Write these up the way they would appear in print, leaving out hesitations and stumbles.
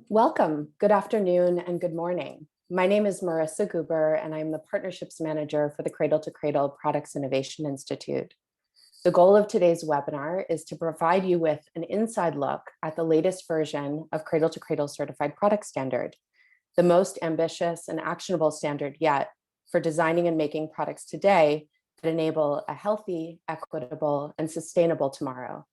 Welcome, good afternoon, and good morning. My name is Marissa Guber, and I'm the Partnerships Manager for the Cradle to Cradle Products Innovation Institute. The goal of today's webinar is to provide you with an inside look at the latest version of Cradle to Cradle Certified Product Standard, the most ambitious and actionable standard yet for designing and making products today that enable a healthy, equitable, and sustainable tomorrow.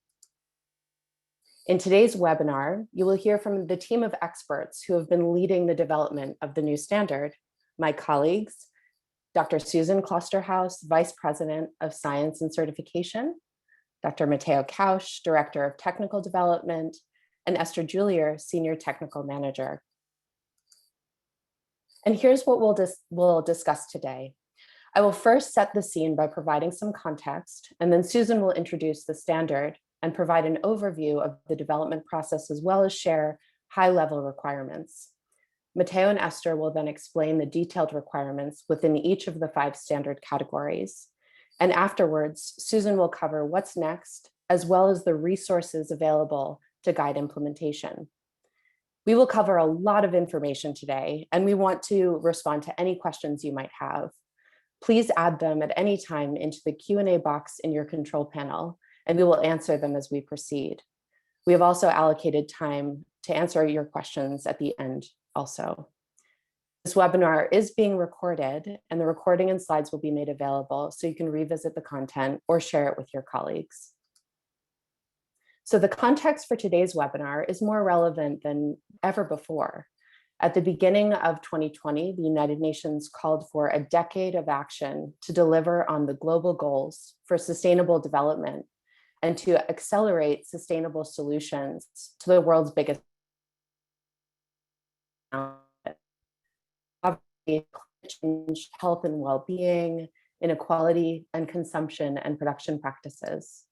In today's webinar, you will hear from the team of experts who have been leading the development of the new standard, my colleagues, Dr. Susan Klosterhaus, Vice President of Science and Certification, Dr. Matteo Kausch, Director of Technical Development, and Esther Julier, Senior Technical Manager. And here's what we'll discuss today. I will first set the scene by providing some context, and then Susan will introduce the standard and provide an overview of the development process, as well as share high-level requirements. Matteo and Esther will then explain the detailed requirements within each of the 5 standard categories. And afterwards, Susan will cover what's next, as well as the resources available to guide implementation. We will cover a lot of information today, and we want to respond to any questions you might have. Please add them at any time into the Q&A box in your control panel, and we will answer them as we proceed. We have also allocated time to answer your questions at the end also. This webinar is being recorded, and the recording and slides will be made available so you can revisit the content or share it with your colleagues. So the context for today's webinar is more relevant than ever before. At the beginning of 2020, the United Nations called for a decade of action to deliver on the global goals for sustainable development and to accelerate sustainable solutions to the world's biggest poverty, change, health and well-being, inequality, and consumption and production practices.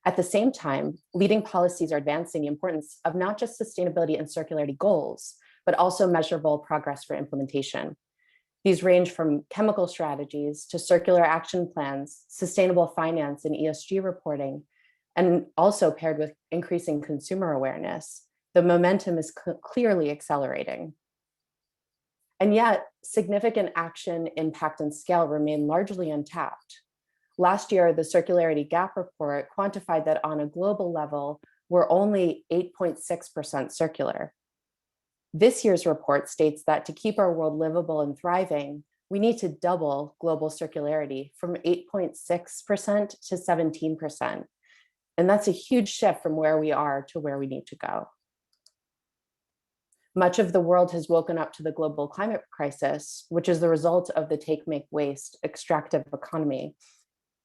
At the same time, leading policies are advancing the importance of not just sustainability and circularity goals, but also measurable progress for implementation. These range from chemical strategies to circular action plans, sustainable finance and ESG reporting, and also paired with increasing consumer awareness. The momentum is clearly accelerating. And yet, significant action, impact, and scale remain largely untapped. Last year, the Circularity Gap Report quantified that on a global level, we're only 8.6% circular. This year's report states that to keep our world livable and thriving, we need to double global circularity from 8.6% to 17%. And that's a huge shift from where we are to where we need to go. Much of the world has woken up to the global climate crisis, which is the result of the take, make, waste extractive economy.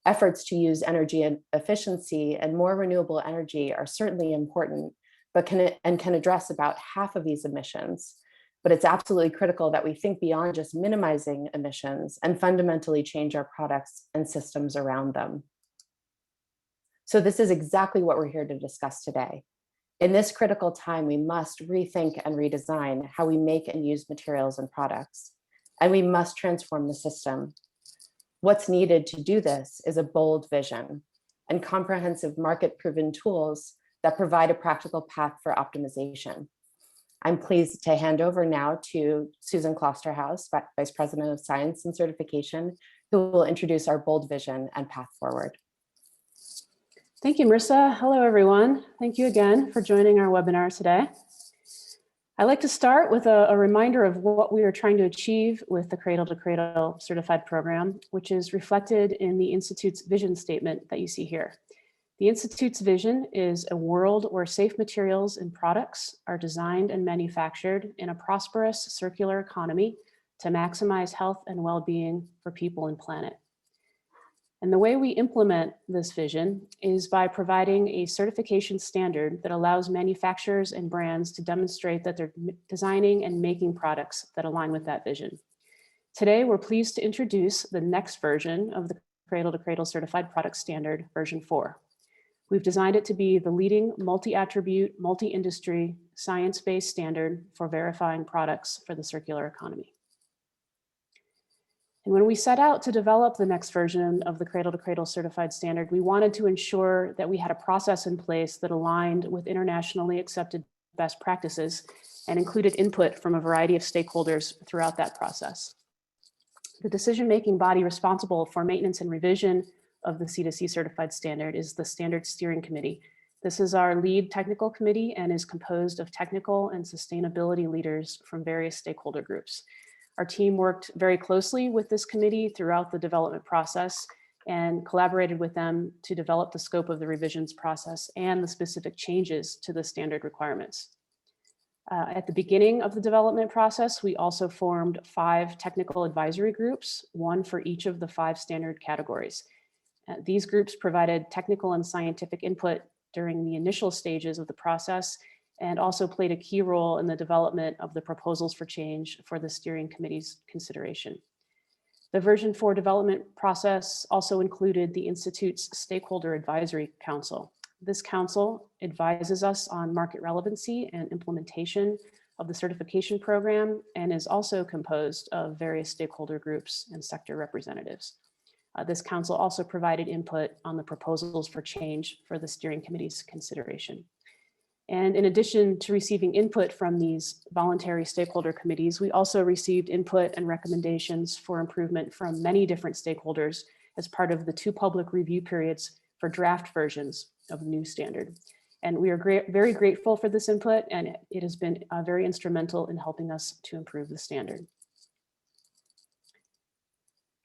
Efforts to use energy efficiency and more renewable energy are certainly important, but can address about half of these emissions. But it's absolutely critical that we think beyond just minimizing emissions and fundamentally change our products and systems around them. So this is exactly what we're here to discuss today. In this critical time, we must rethink and redesign how we make and use materials and products, and we must transform the system. What's needed to do this is a bold vision and comprehensive market-proven tools that provide a practical path for optimization. I'm pleased to hand over now to Susan Klosterhaus, Vice President of Science and Certification, who will introduce our bold vision and path forward. Thank you, Marissa. Hello, everyone. Thank you again for joining our webinar today. I'd like to start with a reminder of what we are trying to achieve with the Cradle to Cradle Certified Program, which is reflected in the Institute's vision statement that you see here. The Institute's vision is a world where safe materials and products are designed and manufactured in a prosperous circular economy to maximize health and well-being for people and planet. And the way we implement this vision is by providing a certification standard that allows manufacturers and brands to demonstrate that they're designing and making products that align with that vision. Today, we're pleased to introduce the next version of the Cradle to Cradle Certified Product Standard, version 4. We've designed it to be the leading multi-attribute, multi-industry, science-based standard for verifying products for the circular economy. And when we set out to develop the next version of the Cradle to Cradle Certified Standard, we wanted to ensure that we had a process in place that aligned with internationally accepted best practices and included input from a variety of stakeholders throughout that process. The decision-making body responsible for maintenance and revision of the C2C certified standard is the Standard Steering Committee. This is our lead technical committee and is composed of technical and sustainability leaders from various stakeholder groups. Our team worked very closely with this committee throughout the development process and collaborated with them to develop the scope of the revisions process and the specific changes to the standard requirements. At the beginning of the development process, we also formed 5 technical advisory groups, one for each of the 5 standard categories. These groups provided technical and scientific input during the initial stages of the process and also played a key role in the development of the proposals for change for the steering committee's consideration. The version 4 development process also included the Institute's Stakeholder Advisory Council. This council advises us on market relevancy and implementation of the certification program and is also composed of various stakeholder groups and sector representatives. This council also provided input on the proposals for change for the steering committee's consideration. And in addition to receiving input from these voluntary stakeholder committees, we also received input and recommendations for improvement from many different stakeholders as part of the 2 public review periods for draft versions of the new standard. And we are very grateful for this input, and it has been very instrumental in helping us to improve the standard.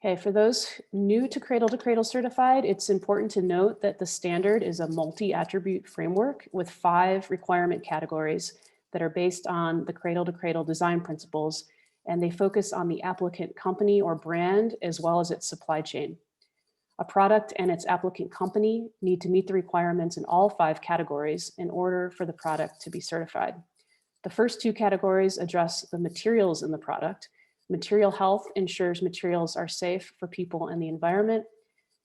Okay, for those new to Cradle Certified, it's important to note that the standard is a multi-attribute framework with 5 requirement categories that are based on the Cradle to Cradle design principles, and they focus on the applicant company or brand as well as its supply chain. A product and its applicant company need to meet the requirements in all 5 categories in order for the product to be certified. The first 2 categories address the materials in the product. Material health ensures materials are safe for people and the environment,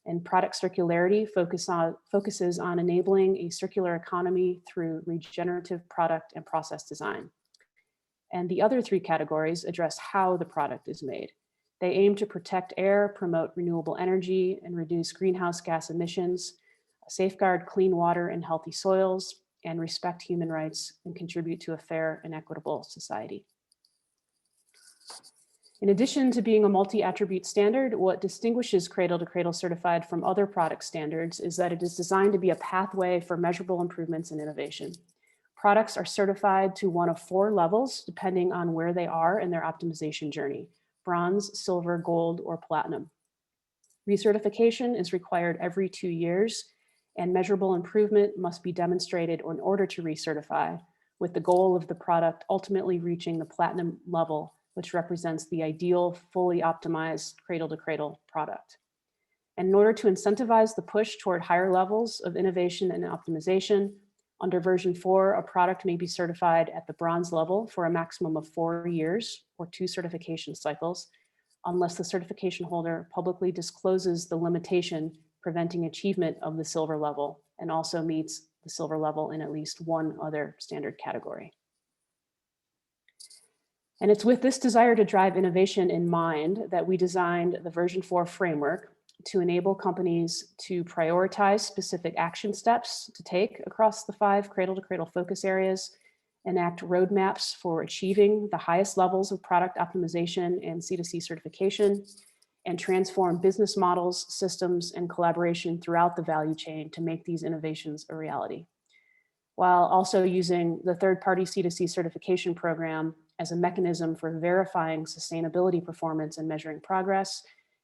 and product circularity focuses on enabling a circular economy through regenerative product and process design. And the other 3 categories address how the product is made. They aim to protect air, promote renewable energy, and reduce greenhouse gas emissions, safeguard clean water and healthy soils, and respect human rights and contribute to a fair and equitable society. In addition to being a multi-attribute standard, what distinguishes Cradle to Cradle Certified from other product standards is that it is designed to be a pathway for measurable improvements in innovation. Products are certified to one of 4 levels, depending on where they are in their optimization journey: bronze, silver, gold, or platinum. Recertification is required every 2 years, and measurable improvement must be demonstrated in order to recertify, with the goal of the product ultimately reaching the platinum level, which represents the ideal, fully optimized Cradle to Cradle product. And in order to incentivize the push toward higher levels of innovation and optimization, under version 4, a product may be certified at the bronze level for a maximum of 4 years or 2 certification cycles, unless the certification holder publicly discloses the limitation preventing achievement of the silver level and also meets the silver level in at least 1 other standard category. And it's with this desire to drive innovation in mind that we designed the version 4 framework to enable companies to prioritize specific action steps to take across the 5 Cradle to Cradle focus areas, enact roadmaps for achieving the highest levels of product optimization and C2C certification, and transform business models, systems, and collaboration throughout the value chain to make these innovations a reality, while also using the third-party C2C certification program as a mechanism for verifying sustainability performance and measuring progress,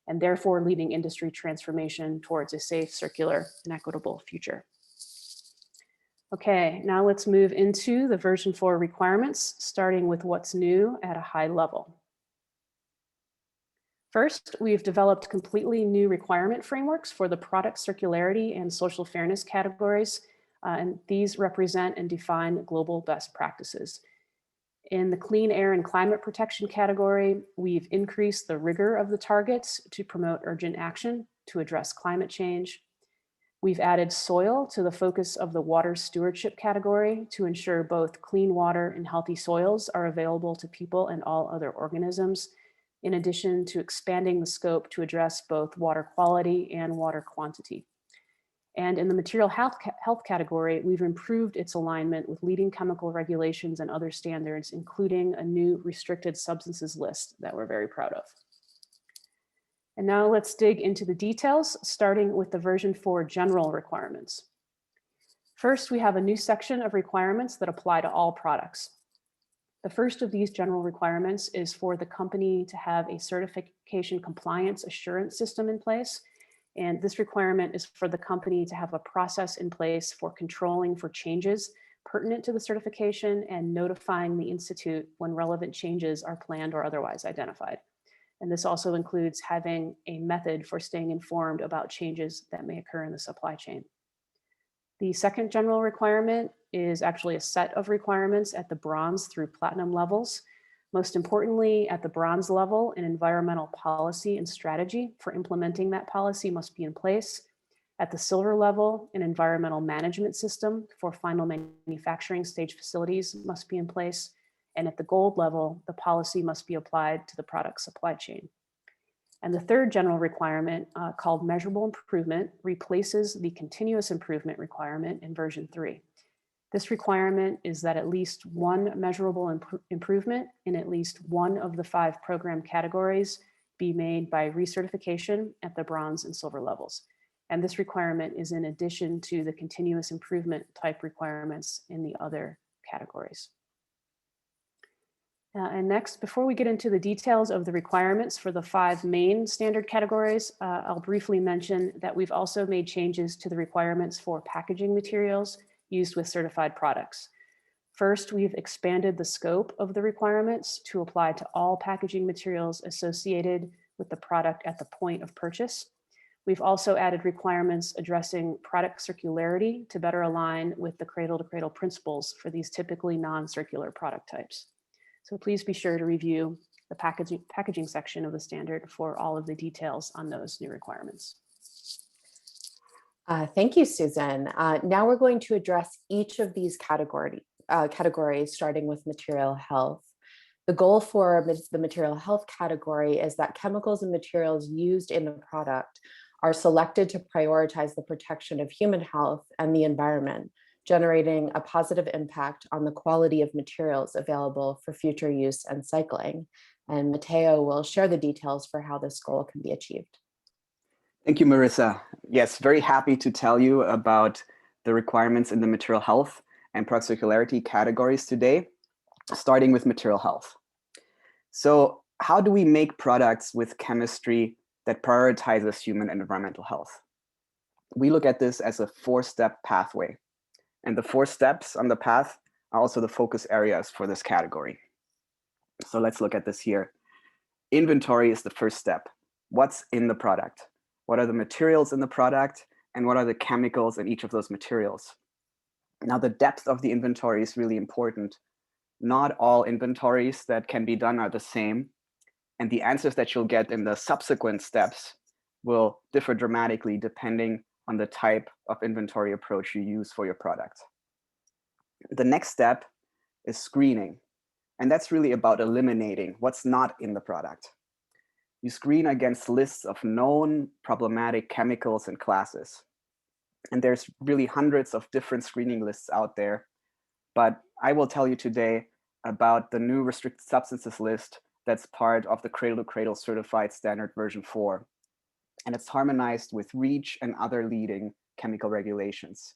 and therefore leading industry transformation towards a safe, circular, and equitable future. Okay, now let's move into the version 4 requirements, starting with what's new at a high level. First, we've developed completely new requirement frameworks for the product circularity and social fairness categories, and these represent and define global best practices. In the clean air and climate protection category, we've increased the rigor of the targets to promote urgent action to address climate change. We've added soil to the focus of the water stewardship category to ensure both clean water and healthy soils are available to people and all other organisms, in addition to expanding the scope to address both water quality and water quantity. And in the material health category, we've improved its alignment with leading chemical regulations and other standards, including a new restricted substances list that we're very proud of. And now let's dig into the details, starting with the version 4 general requirements. First, we have a new section of requirements that apply to all products. The first of these general requirements is for the company to have a certification compliance assurance system in place. And this requirement is for the company to have a process in place for controlling for changes pertinent to the certification and notifying the institute when relevant changes are planned or otherwise identified. And this also includes having a method for staying informed about changes that may occur in the supply chain. The second general requirement is actually a set of requirements at the bronze through platinum levels. Most importantly, at the bronze level, an environmental policy and strategy for implementing that policy must be in place. At the silver level, an environmental management system for final manufacturing stage facilities must be in place. And at the gold level, the policy must be applied to the product supply chain. And the third general requirement, called measurable improvement, replaces the continuous improvement requirement in version 3. This requirement is that at least one measurable improvement in at least one of the 5 program categories be made by recertification at the bronze and silver levels. And this requirement is in addition to the continuous improvement type requirements in the other categories. And next, before we get into the details of the requirements for the 5 main standard categories, I'll briefly mention that we've also made changes to the requirements for packaging materials used with certified products. First, we've expanded the scope of the requirements to apply to all packaging materials associated with the product at the point of purchase. We've also added requirements addressing product circularity to better align with the cradle-to-cradle principles for these typically non-circular product types. So please be sure to review the packaging section of the standard for all of the details on those new requirements. Thank you, Susan. Now we're going to address each of these categories, starting with material health. The goal for the material health category is that chemicals and materials used in the product are selected to prioritize the protection of human health and the environment, generating a positive impact on the quality of materials available for future use and cycling. And Matteo will share the details for how this goal can be achieved. Thank you, Marissa. Yes, very happy to tell you about the requirements in the material health and product circularity categories today, starting with material health. So how do we make products with chemistry that prioritizes human and environmental health? We look at this as a 4-step pathway. And the 4 steps on the path are also the focus areas for this category. So let's look at this here. Inventory is the first step. What's in the product? What are the materials in the product? And what are the chemicals in each of those materials? Now, the depth of the inventory is really important. Not all inventories that can be done are the same. And the answers that you'll get in the subsequent steps will differ dramatically depending on the type of inventory approach you use for your product. The next step is screening. And that's really about eliminating what's not in the product. You screen against lists of known problematic chemicals and classes. And there's really hundreds of different screening lists out there. But I will tell you today about the new restricted substances list that's part of the Cradle Certified Standard version 4. And it's harmonized with REACH and other leading chemical regulations.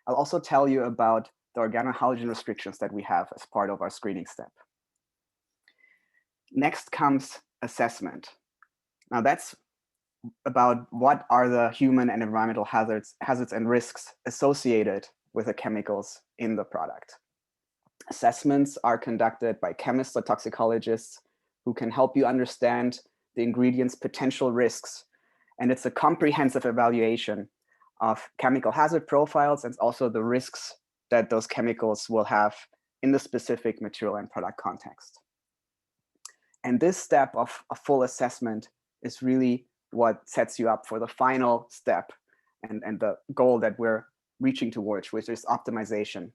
I'll also tell you about the organohalogen restrictions that we have as part of our screening step. Next comes assessment. Now that's about what are the human and environmental hazards and risks associated with the chemicals in the product. Assessments are conducted by chemists or toxicologists who can help you understand the ingredient's potential risks. And it's a comprehensive evaluation of chemical hazard profiles and also the risks that those chemicals will have in the specific material and product context. And this step of a full assessment is really what sets you up for the final step and the goal that we're reaching towards, which is optimization.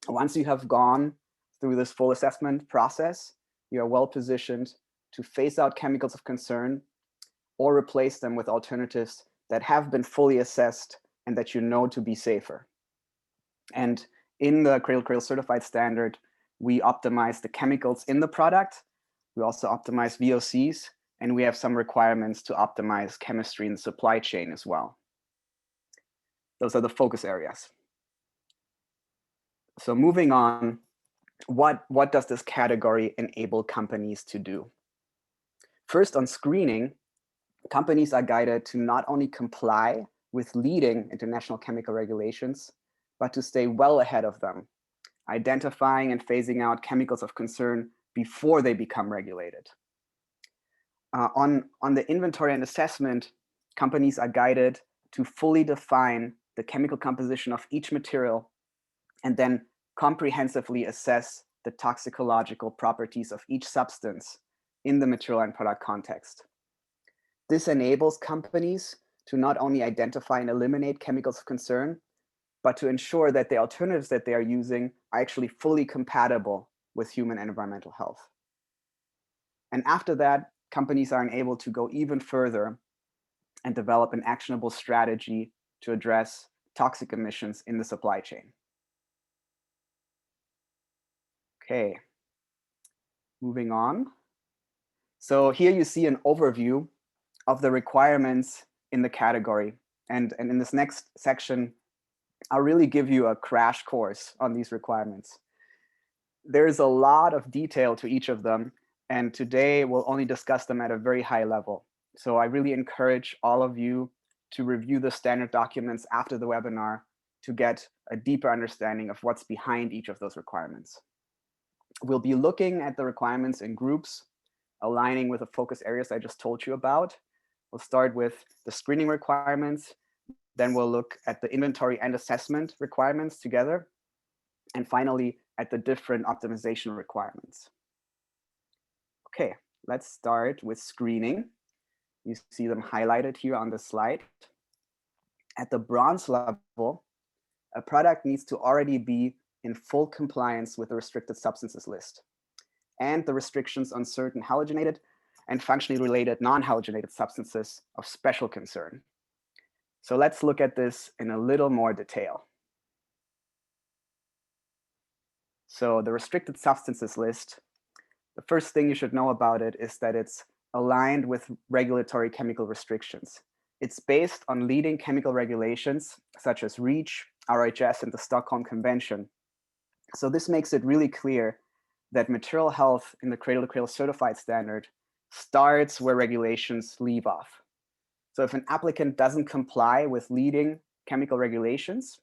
Once you have gone through this full assessment process, you are well positioned to phase out chemicals of concern or replace them with alternatives that have been fully assessed and that you know to be safer. And in the Cradle Certified Standard, we optimize the chemicals in the product. We also optimize VOCs, and we have some requirements to optimize chemistry in the supply chain as well. Those are the focus areas. So moving on, what does this category enable companies to do? First, on screening, companies are guided to not only comply with leading international chemical regulations, but to stay well ahead of them, identifying and phasing out chemicals of concern before they become regulated. On the inventory and assessment, companies are guided to fully define the chemical composition of each material and then comprehensively assess the toxicological properties of each substance in the material and product context. This enables companies to not only identify and eliminate chemicals of concern, but to ensure that the alternatives that they are using are actually fully compatible with human and environmental health. And after that, companies are able to go even further and develop an actionable strategy to address toxic emissions in the supply chain. Okay, moving on. So here you see an overview of the requirements in the category. And in this next section, I'll really give you a crash course on these requirements. There's a lot of detail to each of them, and today we'll only discuss them at a very high level. So I really encourage all of you to review the standard documents after the webinar to get a deeper understanding of what's behind each of those requirements. We'll be looking at the requirements in groups, aligning with the focus areas I just told you about. We'll start with the screening requirements, then we'll look at the inventory and assessment requirements together, and finally at the different optimization requirements. Okay, let's start with screening. You see them highlighted here on the slide. At the bronze level, a product needs to already be in full compliance with the restricted substances list and the restrictions on certain halogenated and functionally related non-halogenated substances of special concern. So let's look at this in a little more detail. So the restricted substances list, the first thing you should know about it is that it's aligned with regulatory chemical restrictions. It's based on leading chemical regulations such as REACH, RHS, and the Stockholm Convention. So this makes it really clear that material health in the Cradle Certified Standard starts where regulations leave off. So if an applicant doesn't comply with leading chemical regulations,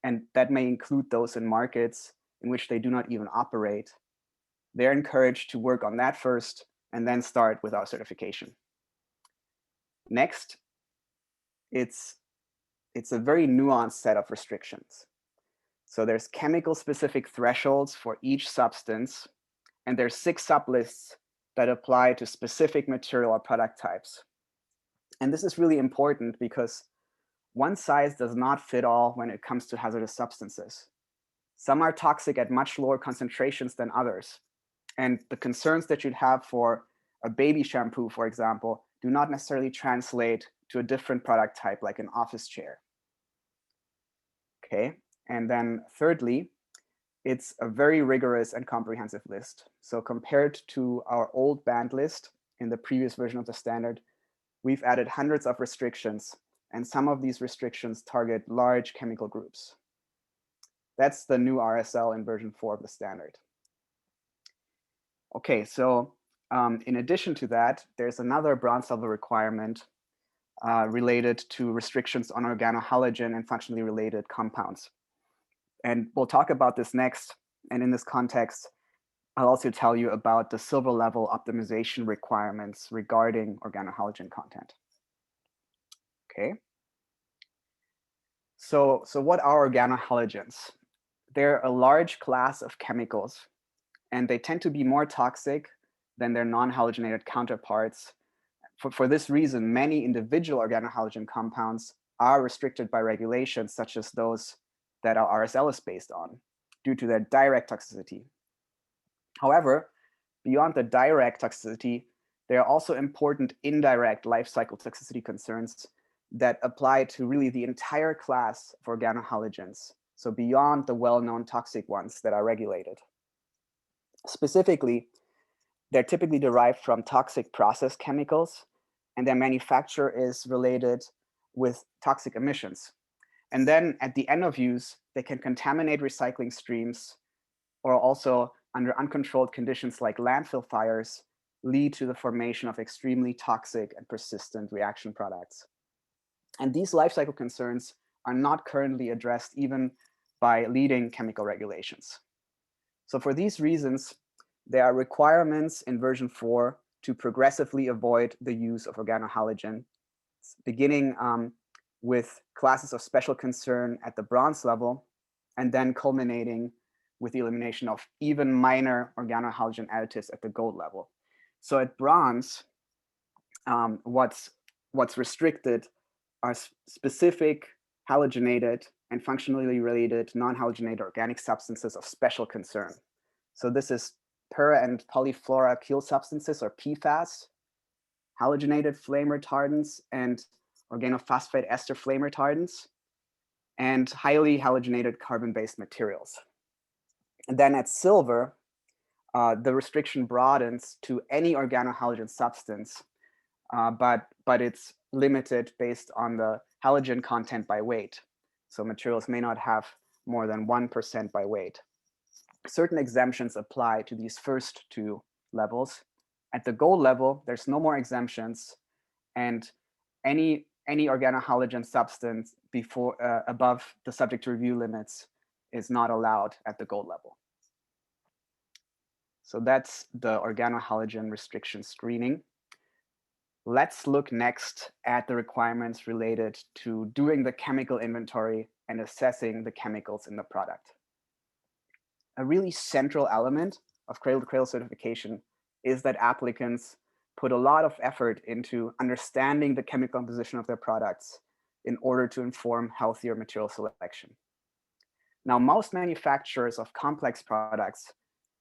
and that may include those in markets in which they do not even operate, they're encouraged to work on that first and then start with our certification. Next, it's a very nuanced set of restrictions. So there's chemical specific thresholds for each substance, and there's 6 sublists that apply to specific material or product types. And this is really important because one size does not fit all when it comes to hazardous substances. Some are toxic at much lower concentrations than others. And the concerns that you'd have for a baby shampoo, for example, do not necessarily translate to a different product type like an office chair. Okay, and then thirdly, it's a very rigorous and comprehensive list. So compared to our old banned list in the previous version of the standard, we've added hundreds of restrictions, and some of these restrictions target large chemical groups. That's the new RSL in version 4 of the standard. Okay, so in addition to that, there's another bronze level requirement related to restrictions on organohalogen and functionally related compounds. And we'll talk about this next. And in this context, I'll also tell you about the silver level optimization requirements regarding organohalogen content. Okay. So what are organohalogens? They're a large class of chemicals, and they tend to be more toxic than their non-halogenated counterparts. For this reason, many individual organohalogen compounds are restricted by regulations such as those that our RSL is based on due to their direct toxicity. However, beyond the direct toxicity, there are also important indirect life cycle toxicity concerns that apply to really the entire class of organohalogens, so beyond the well-known toxic ones that are regulated. Specifically, they're typically derived from toxic process chemicals, and their manufacture is related with toxic emissions. And then at the end of use, they can contaminate recycling streams, or also under uncontrolled conditions like landfill fires, lead to the formation of extremely toxic and persistent reaction products. And these life cycle concerns are not currently addressed even by leading chemical regulations. So for these reasons, there are requirements in version 4 to progressively avoid the use of organohalogen, beginning with classes of special concern at the bronze level, and then culminating with the elimination of even minor organohalogen additives at the gold level. So at bronze, what's restricted are specific halogenated and functionally related non-halogenated organic substances of special concern. So this is per and polyfluoroalkyl substances, or PFAS, halogenated flame retardants and organophosphate ester flame retardants, and highly halogenated carbon-based materials. And then at silver, the restriction broadens to any organohalogen substance, but it's limited based on the halogen content by weight. So materials may not have more than 1% by weight. Certain exemptions apply to these first two levels. At the gold level, there's no more exemptions, and any organohalogen substance above the subject to review limits is not allowed at the gold level. So that's the organohalogen restriction screening. Let's look next at the requirements related to doing the chemical inventory and assessing the chemicals in the product. A really central element of cradle-to-cradle certification is that applicants put a lot of effort into understanding the chemical composition of their products in order to inform healthier material selection. Now, most manufacturers of complex products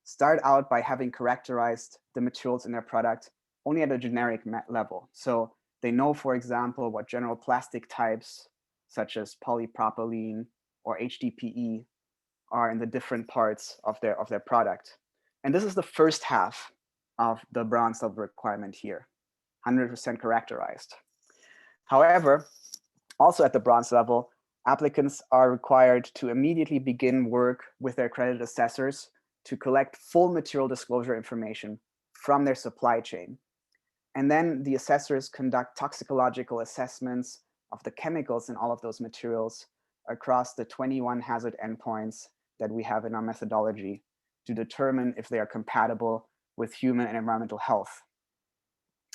start out by having characterized the materials in their product only at a generic level. So they know, for example, what general plastic types, such as polypropylene or HDPE, are in the different parts of their product. And this is the first half of the bronze level requirement here, 100% characterized. However, also at the bronze level, applicants are required to immediately begin work with their accredited assessors to collect full material disclosure information from their supply chain. And then the assessors conduct toxicological assessments of the chemicals in all of those materials across the 21 hazard endpoints that we have in our methodology to determine if they are compatible with human and environmental health.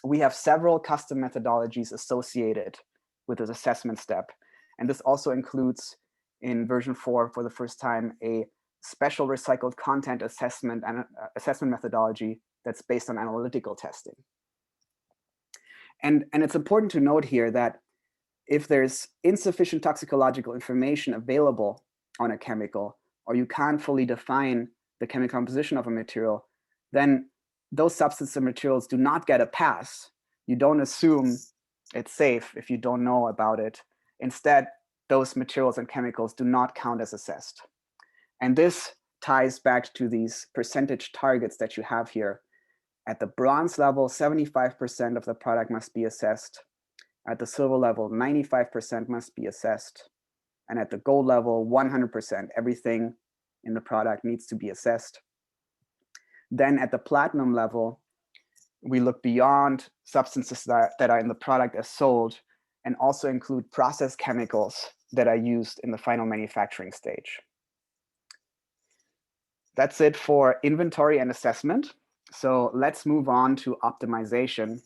We have several custom methodologies associated with this assessment step. And this also includes, in version 4 for the first time, a special recycled content assessment and assessment methodology that's based on analytical testing. And it's important to note here that if there's insufficient toxicological information available on a chemical, or you can't fully define the chemical composition of a material, then those substances and materials do not get a pass. You don't assume it's safe if you don't know about it. Instead, those materials and chemicals do not count as assessed. And this ties back to these percentage targets that you have here. At the bronze level, 75% of the product must be assessed. At the silver level, 95% must be assessed. And at the gold level, 100%, everything in the product needs to be assessed. Then at the platinum level, we look beyond substances that are in the product as sold and also include process chemicals that are used in the final manufacturing stage. That's it for inventory and assessment. So let's move on to optimization,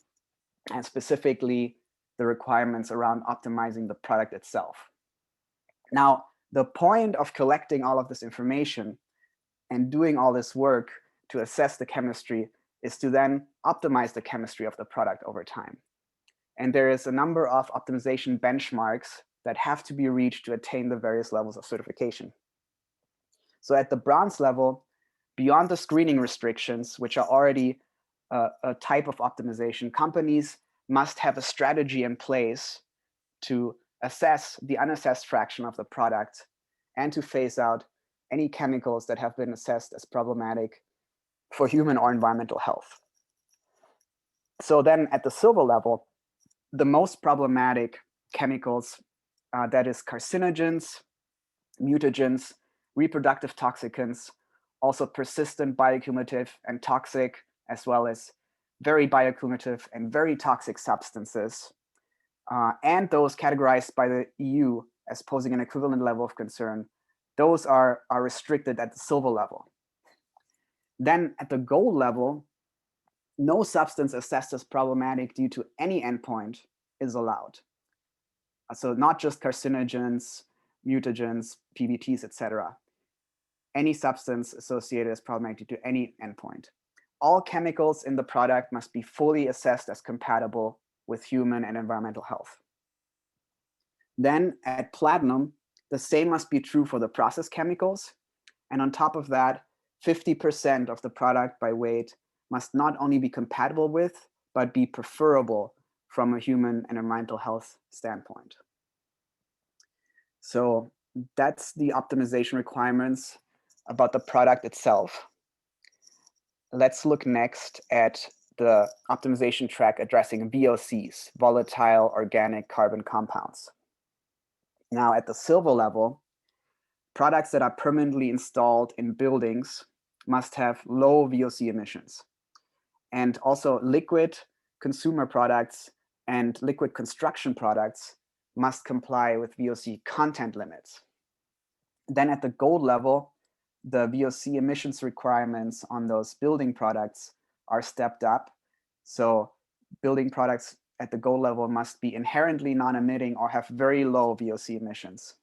and specifically the requirements around optimizing the product itself. Now, the point of collecting all of this information and doing all this work to assess the chemistry is to then optimize the chemistry of the product over time. And there is a number of optimization benchmarks that have to be reached to attain the various levels of certification. So at the bronze level, beyond the screening restrictions, which are already a type of optimization, companies must have a strategy in place to assess the unassessed fraction of the product and to phase out any chemicals that have been assessed as problematic for human or environmental health. So then at the silver level, the most problematic chemicals, that is carcinogens, mutagens, reproductive toxicants, also persistent bioaccumulative and toxic, as well as very bioaccumulative and very toxic substances, and those categorized by the EU as posing an equivalent level of concern, those are restricted at the silver level. Then at the gold level, no substance assessed as problematic due to any endpoint is allowed. So not just carcinogens, mutagens, PBTs, etc. Any substance associated as problematic due to any endpoint. All chemicals in the product must be fully assessed as compatible with human and environmental health. Then at platinum, the same must be true for the process chemicals. And on top of that, 50% of the product by weight must not only be compatible with, but be preferable from a human and environmental health standpoint. So that's the optimization requirements about the product itself. Let's look next at the optimization track addressing VOCs, volatile organic carbon compounds. Now at the silver level, products that are permanently installed in buildings must have low VOC emissions. And also liquid consumer products and liquid construction products must comply with VOC content limits. Then at the gold level, the VOC emissions requirements on those building products are stepped up. So building products at the gold level must be inherently non-emitting or have very low VOC emissions.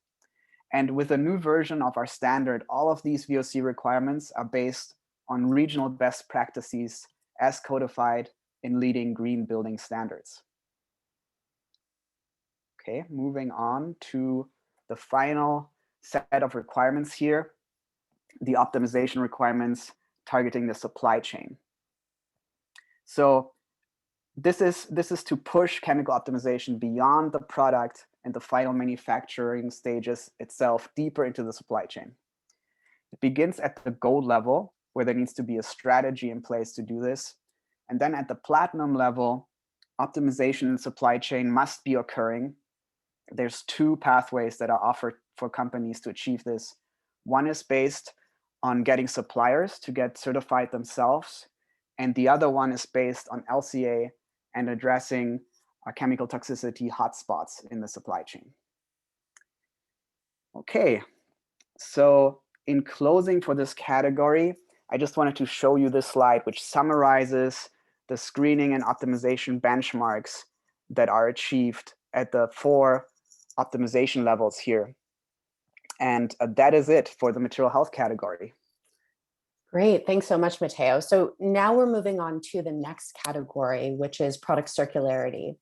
And with a new version of our standard, all of these VOC requirements are based on regional best practices as codified in leading green building standards. Okay, moving on to the final set of requirements here, the optimization requirements targeting the supply chain. So this is to push chemical optimization beyond the product and the final manufacturing stages itself, deeper into the supply chain. It begins at the gold level, where there needs to be a strategy in place to do this. And then at the platinum level, optimization in supply chain must be occurring. There's two pathways that are offered for companies to achieve this. One is based on getting suppliers to get certified themselves, and the other one is based on LCA and addressing chemical toxicity hotspots in the supply chain. Okay, so in closing for this category, I just wanted to show you this slide, which summarizes the screening and optimization benchmarks that are achieved at the 4 optimization levels here. And that is it for the material health category. Great, thanks so much, Matteo. So now we're moving on to the next category, which is product circularity.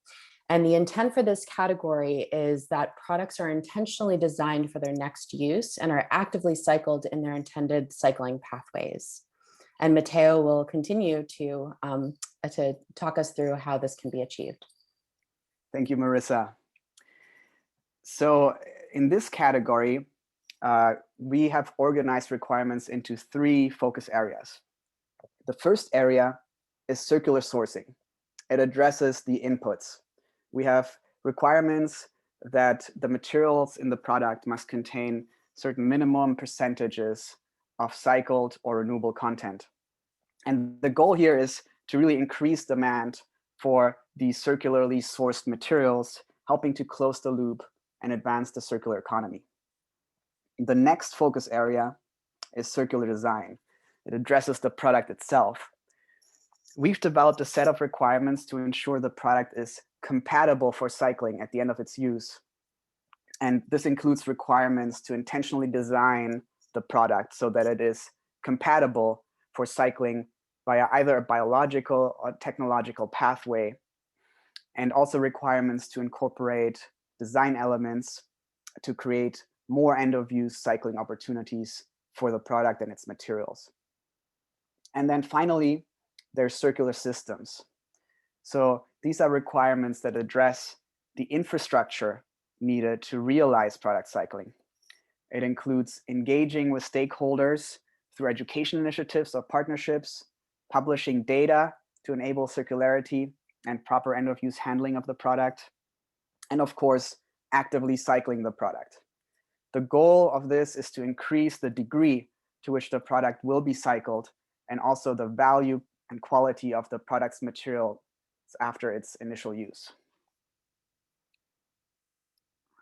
And the intent for this category is that products are intentionally designed for their next use and are actively cycled in their intended cycling pathways. And Matteo will continue to talk us through how this can be achieved. Thank you, Marissa. So in this category, we have organized requirements into 3 focus areas. The first area is circular sourcing. It addresses the inputs. We have requirements that the materials in the product must contain certain minimum percentages of cycled or renewable content. And the goal here is to really increase demand for these circularly sourced materials, helping to close the loop and advance the circular economy. The next focus area is circular design. It addresses the product itself. We've developed a set of requirements to ensure the product is compatible for cycling at the end of its use. And this includes requirements to intentionally design the product so that it is compatible for cycling via either a biological or technological pathway, and also requirements to incorporate design elements to create more end-of-use cycling opportunities for the product and its materials. And then finally, there's circular systems. So these are requirements that address the infrastructure needed to realize product cycling. It includes engaging with stakeholders through education initiatives or partnerships, publishing data to enable circularity and proper end-of-use handling of the product, and of course, actively cycling the product. The goal of this is to increase the degree to which the product will be cycled and also the value and quality of the product's material after its initial use.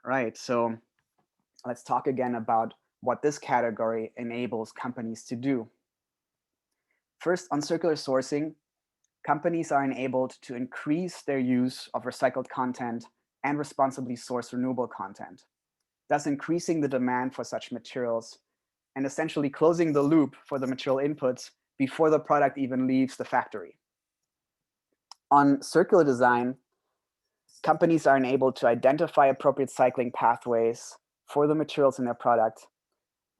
Right, so let's talk again about what this category enables companies to do. First, on circular sourcing, companies are enabled to increase their use of recycled content and responsibly source renewable content, thus increasing the demand for such materials and essentially closing the loop for the material inputs before the product even leaves the factory. On circular design, companies are enabled to identify appropriate cycling pathways for the materials in their product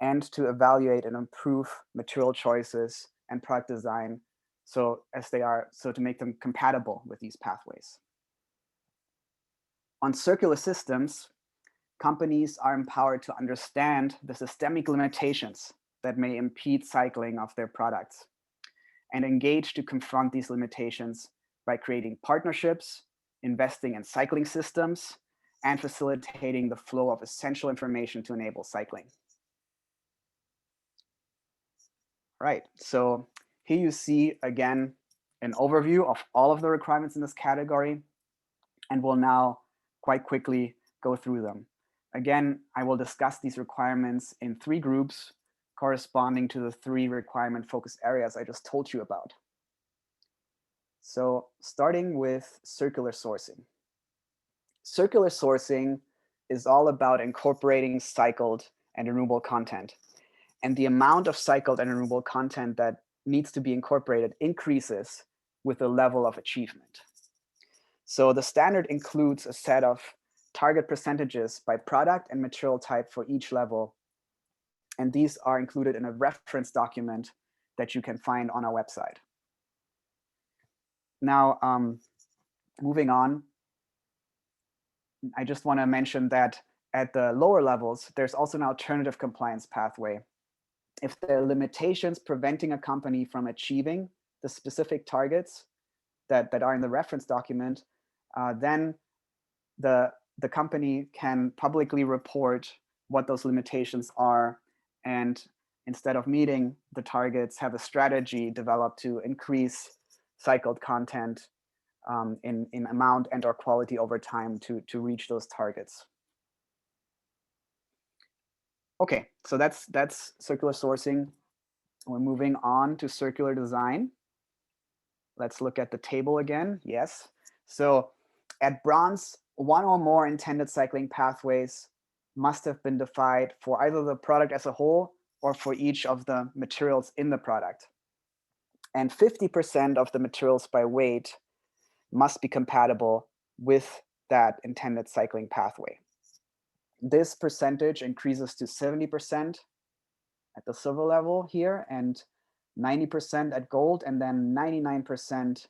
and to evaluate and improve material choices and product design so to make them compatible with these pathways. On circular systems, companies are empowered to understand the systemic limitations that may impede cycling of their products and engage to confront these limitations by creating partnerships, investing in cycling systems, and facilitating the flow of essential information to enable cycling. Right, so here you see again an overview of all of the requirements in this category, and we'll now quite quickly go through them. Again, I will discuss these requirements in 3 groups corresponding to the 3 requirement focus areas I just told you about. So starting with circular sourcing. Circular sourcing is all about incorporating cycled and renewable content. And the amount of cycled and renewable content that needs to be incorporated increases with the level of achievement. So the standard includes a set of target percentages by product and material type for each level. And these are included in a reference document that you can find on our website. Now, moving on, I just want to mention that at the lower levels, there's also an alternative compliance pathway. If there are limitations preventing a company from achieving the specific targets that are in the reference document, then the company can publicly report what those limitations are, and instead of meeting the targets, have a strategy developed to increase cycled content in amount and or quality over time to reach those targets. Okay, so that's circular sourcing. We're moving on to circular design. Let's look at the table again. Yes. So at bronze, 1 or more intended cycling pathways must have been defined for either the product as a whole or for each of the materials in the product. And 50% of the materials by weight must be compatible with that intended cycling pathway. This percentage increases to 70% at the silver level here, and 90% at gold, and then 99%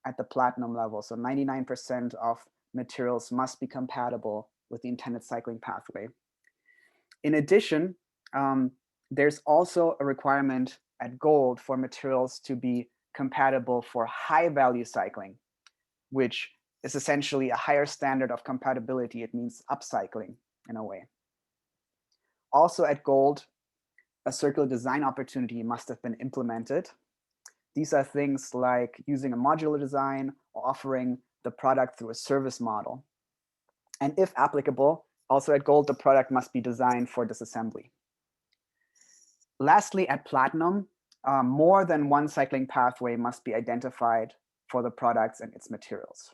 at the platinum level. So 99% of materials must be compatible with the intended cycling pathway. In addition, there's also a requirement at gold for materials to be compatible for high value cycling, which is essentially a higher standard of compatibility. It means upcycling in a way. Also at gold, a circular design opportunity must have been implemented. These are things like using a modular design or offering the product through a service model. And if applicable, also at gold, the product must be designed for disassembly. Lastly, at platinum, more than one cycling pathway must be identified for the products and its materials.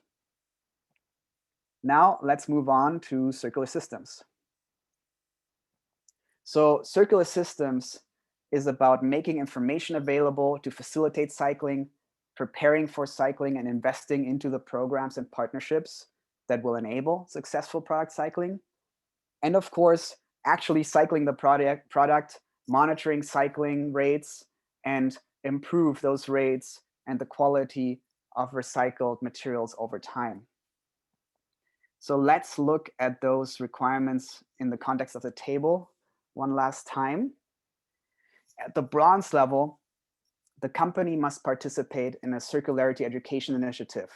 Now let's move on to circular systems. So circular systems is about making information available to facilitate cycling, preparing for cycling, and investing into the programs and partnerships that will enable successful product cycling. And of course, actually cycling the product, monitoring cycling rates, and improve those rates and the quality of recycled materials over time. So let's look at those requirements in the context of the table one last time. At the bronze level, the company must participate in a circularity education initiative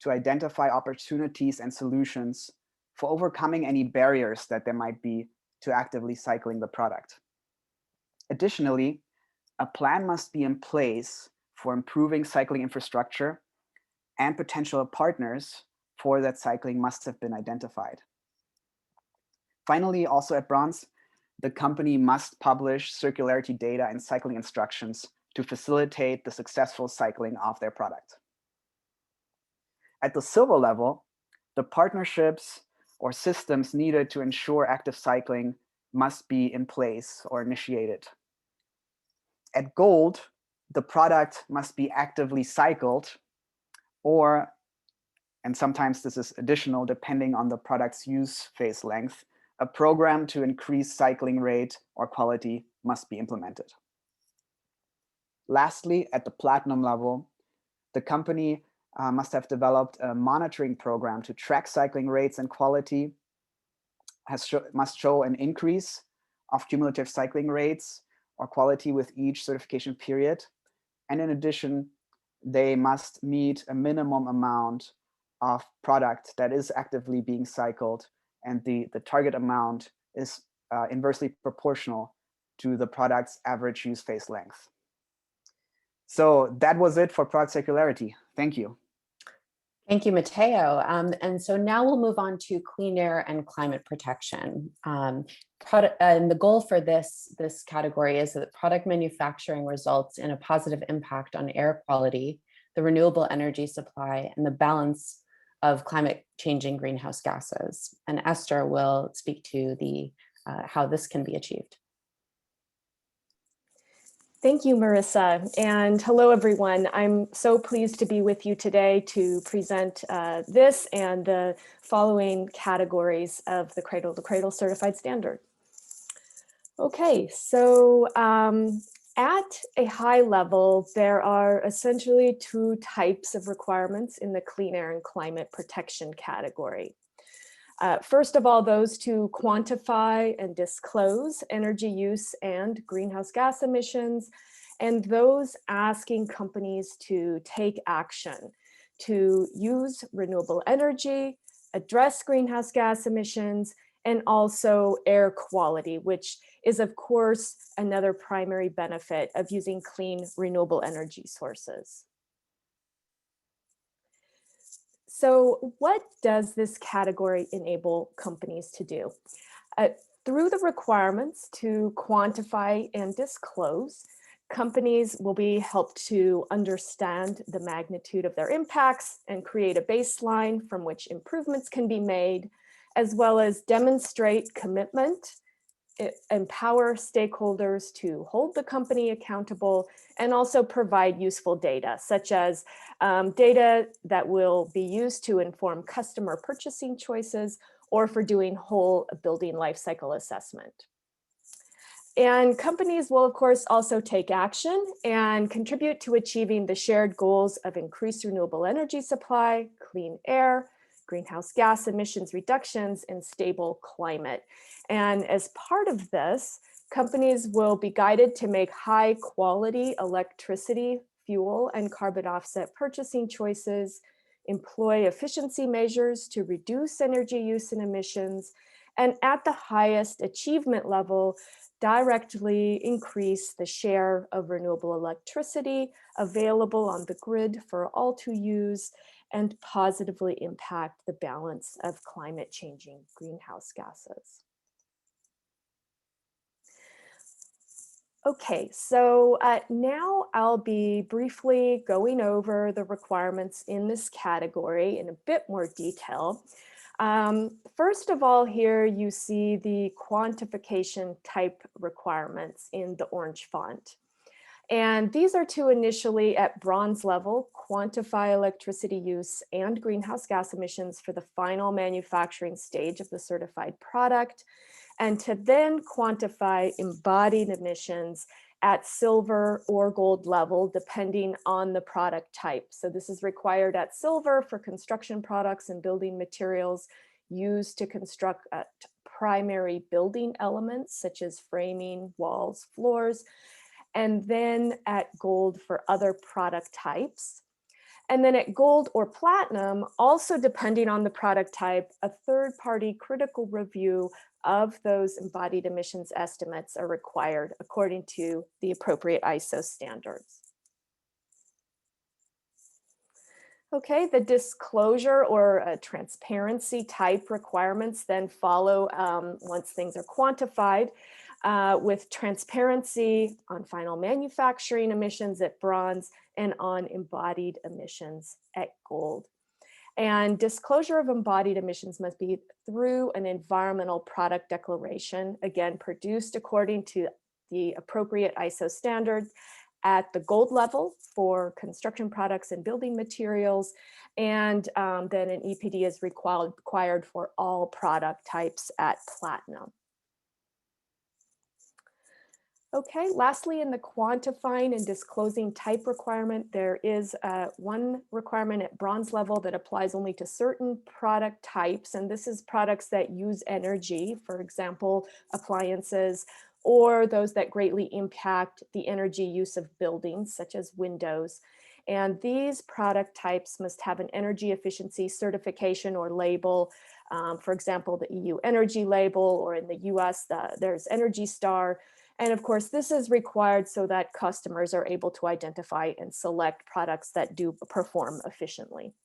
to identify opportunities and solutions for overcoming any barriers that there might be to actively cycling the product. Additionally, a plan must be in place for improving cycling infrastructure, and potential partners for that cycling must have been identified. Finally, also at bronze, the company must publish circularity data and cycling instructions to facilitate the successful cycling of their product. At the silver level, the partnerships or systems needed to ensure active cycling must be in place or initiated. At gold, the product must be actively cycled, or, and sometimes this is additional depending on the product's use phase length, a program to increase cycling rate or quality must be implemented. Lastly, at the platinum level, the company must have developed a monitoring program to track cycling rates and quality, must show an increase of cumulative cycling rates or quality with each certification period. And in addition, they must meet a minimum amount of product that is actively being cycled, and the target amount is inversely proportional to the product's average use phase length. So that was it for product circularity. Thank you. Thank you, Matteo. And so now we'll move on to clean air and climate protection. And the goal for this category is that product manufacturing results in a positive impact on air quality, the renewable energy supply, and the balance of climate changing greenhouse gases. And Esther will speak to how this can be achieved. Thank you, Marissa, and hello, everyone. I'm so pleased to be with you today to present this and the following categories of the Cradle to Cradle Certified Standard. Okay, so at a high level, there are essentially two types of requirements in the clean air and climate protection category. First of all, those to quantify and disclose energy use and greenhouse gas emissions, and those asking companies to take action to use renewable energy, address greenhouse gas emissions, and also air quality, which is, of course, another primary benefit of using clean renewable energy sources. So what does this category enable companies to do? Through the requirements to quantify and disclose, companies will be helped to understand the magnitude of their impacts and create a baseline from which improvements can be made, as well as demonstrate commitment, empower stakeholders to hold the company accountable, and also provide useful data, such as data that will be used to inform customer purchasing choices or for doing whole building life cycle assessment. And companies will, of course, also take action and contribute to achieving the shared goals of increased renewable energy supply, clean air, greenhouse gas emissions reductions, and stable climate. And as part of this, companies will be guided to make high quality electricity, fuel, and carbon offset purchasing choices, employ efficiency measures to reduce energy use and emissions, and at the highest achievement level, directly increase the share of renewable electricity available on the grid for all to use, and positively impact the balance of climate changing greenhouse gases. Okay, so now I'll be briefly going over the requirements in this category in a bit more detail. First of all, here you see the quantification type requirements in the orange font. And these are to initially, at bronze level, quantify electricity use and greenhouse gas emissions for the final manufacturing stage of the certified product, and to then quantify embodied emissions at silver or gold level, depending on the product type. So this is required at silver for construction products and building materials. used to construct primary building elements such as framing, walls, floors, and then at gold for other product types. And then at gold or platinum, also depending on the product type, a third-party critical review of those embodied emissions estimates are required according to the appropriate ISO standards. Okay, the disclosure or transparency type requirements then follow once things are quantified, with transparency on final manufacturing emissions at bronze and on embodied emissions at gold. And disclosure of embodied emissions must be through an environmental product declaration, again, produced according to the appropriate ISO standards at the gold level for construction products and building materials. And then an EPD is required for all product types at platinum. Okay, lastly, in the quantifying and disclosing type requirement, there is one requirement at bronze level that applies only to certain product types. And this is products that use energy, for example, appliances, or those that greatly impact the energy use of buildings, such as windows. And these product types must have an energy efficiency certification or label. For example, the EU energy label, or in the US, there's Energy Star. And of course, this is required so that customers are able to identify and select products that do perform efficiently.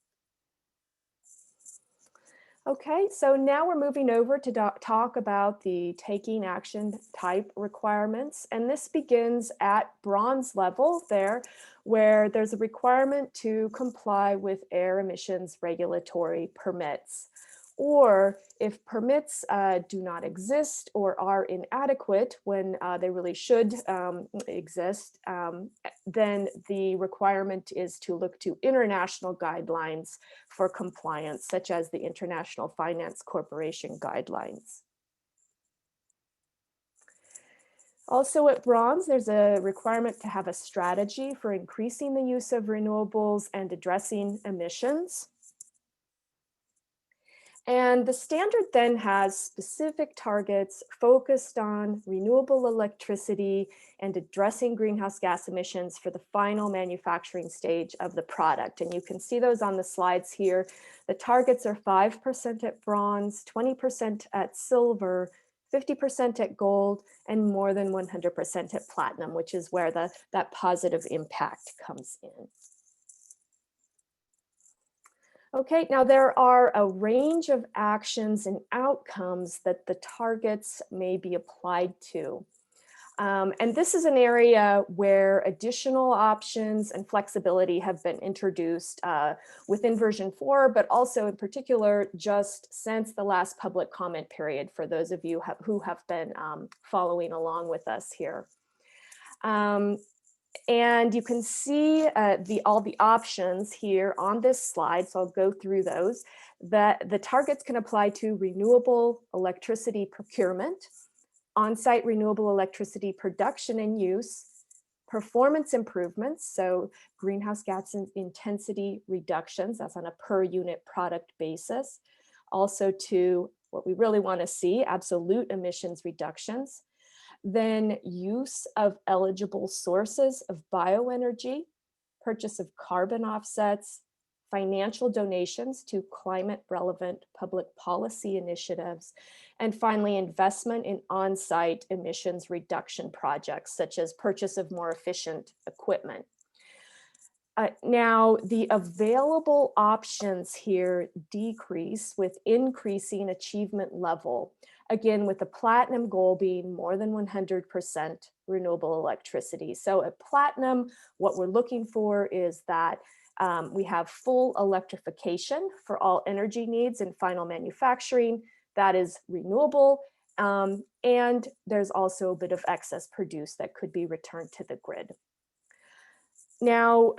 Okay, so now we're moving over to talk about the taking action type requirements. And this begins at bronze level there, where there's a requirement to comply with air emissions regulatory permits. Or if permits do not exist or are inadequate when they really should exist, then the requirement is to look to international guidelines for compliance, such as the International Finance Corporation guidelines. Also at bronze, there's a requirement to have a strategy for increasing the use of renewables and addressing emissions. And the standard then has specific targets focused on renewable electricity and addressing greenhouse gas emissions for the final manufacturing stage of the product. And you can see those on the slides here. The targets are 5% at bronze, 20% at silver, 50% at gold, and more than 100% at platinum, which is where that positive impact comes in. Okay, now there are a range of actions and outcomes that the targets may be applied to. And this is an area where additional options and flexibility have been introduced within version 4, but also in particular just since the last public comment period for those of you who have been following along with us here. And you can see all the options here on this slide, so I'll go through those. The targets can apply to renewable electricity procurement, on-site renewable electricity production and use, performance improvements, so greenhouse gas intensity reductions, that's on a per unit product basis, also to what we really want to see, absolute emissions reductions. Then use of eligible sources of bioenergy, purchase of carbon offsets, financial donations to climate relevant public policy initiatives, and finally investment in on-site emissions reduction projects, such as purchase of more efficient equipment. Now, the available options here decrease with increasing achievement level. Again, with the platinum goal being more than 100% renewable electricity. So at platinum, what we're looking for is that we have full electrification for all energy needs in final manufacturing. That is renewable. And there's also a bit of excess produced that could be returned to the grid. Now,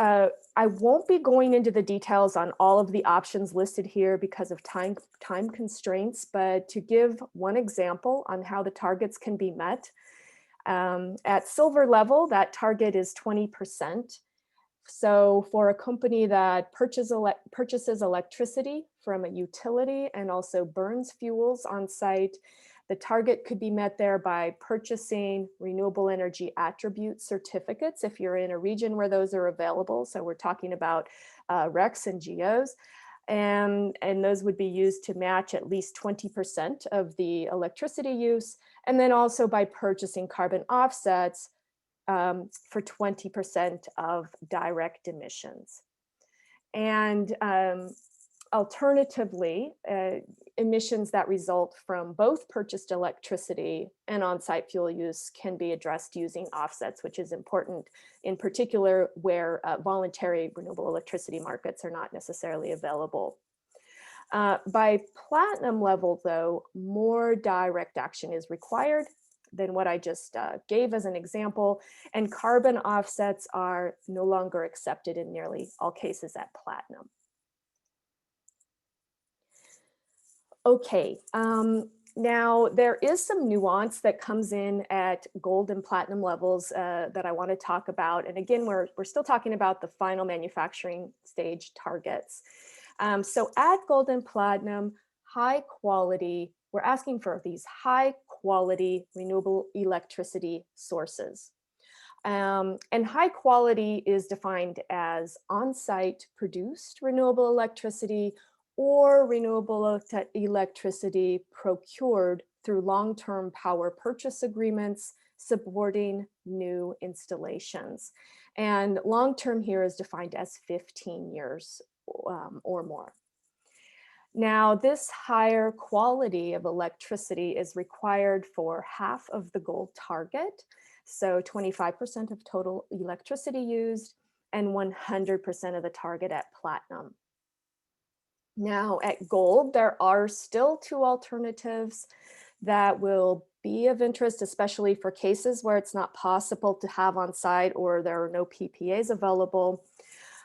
I won't be going into the details on all of the options listed here because of time constraints, but to give one example on how the targets can be met, at silver level, that target is 20%. So for a company that purchases electricity from a utility and also burns fuels on site, the target could be met there by purchasing renewable energy attribute certificates if you're in a region where those are available. So we're talking about RECs and GEOs. And those would be used to match at least 20% of the electricity use. And then also by purchasing carbon offsets for 20% of direct emissions. And alternatively, emissions that result from both purchased electricity and on-site fuel use can be addressed using offsets, which is important in particular where voluntary renewable electricity markets are not necessarily available. By platinum level, though, more direct action is required than what I just gave as an example, and carbon offsets are no longer accepted in nearly all cases at platinum. Okay, now there is some nuance that comes in at gold and platinum levels that I want to talk about. And again, we're still talking about the final manufacturing stage targets. So at gold and platinum, high quality, we're asking for these high quality renewable electricity sources. And high quality is defined as on-site produced renewable electricity or renewable electricity procured through long-term power purchase agreements supporting new installations. And long-term here is defined as 15 years or more. Now, this higher quality of electricity is required for half of the gold target, so 25% of total electricity used and 100% of the target at platinum. Now at gold, there are still two alternatives that will be of interest, especially for cases where it's not possible to have on site or there are no PPAs available.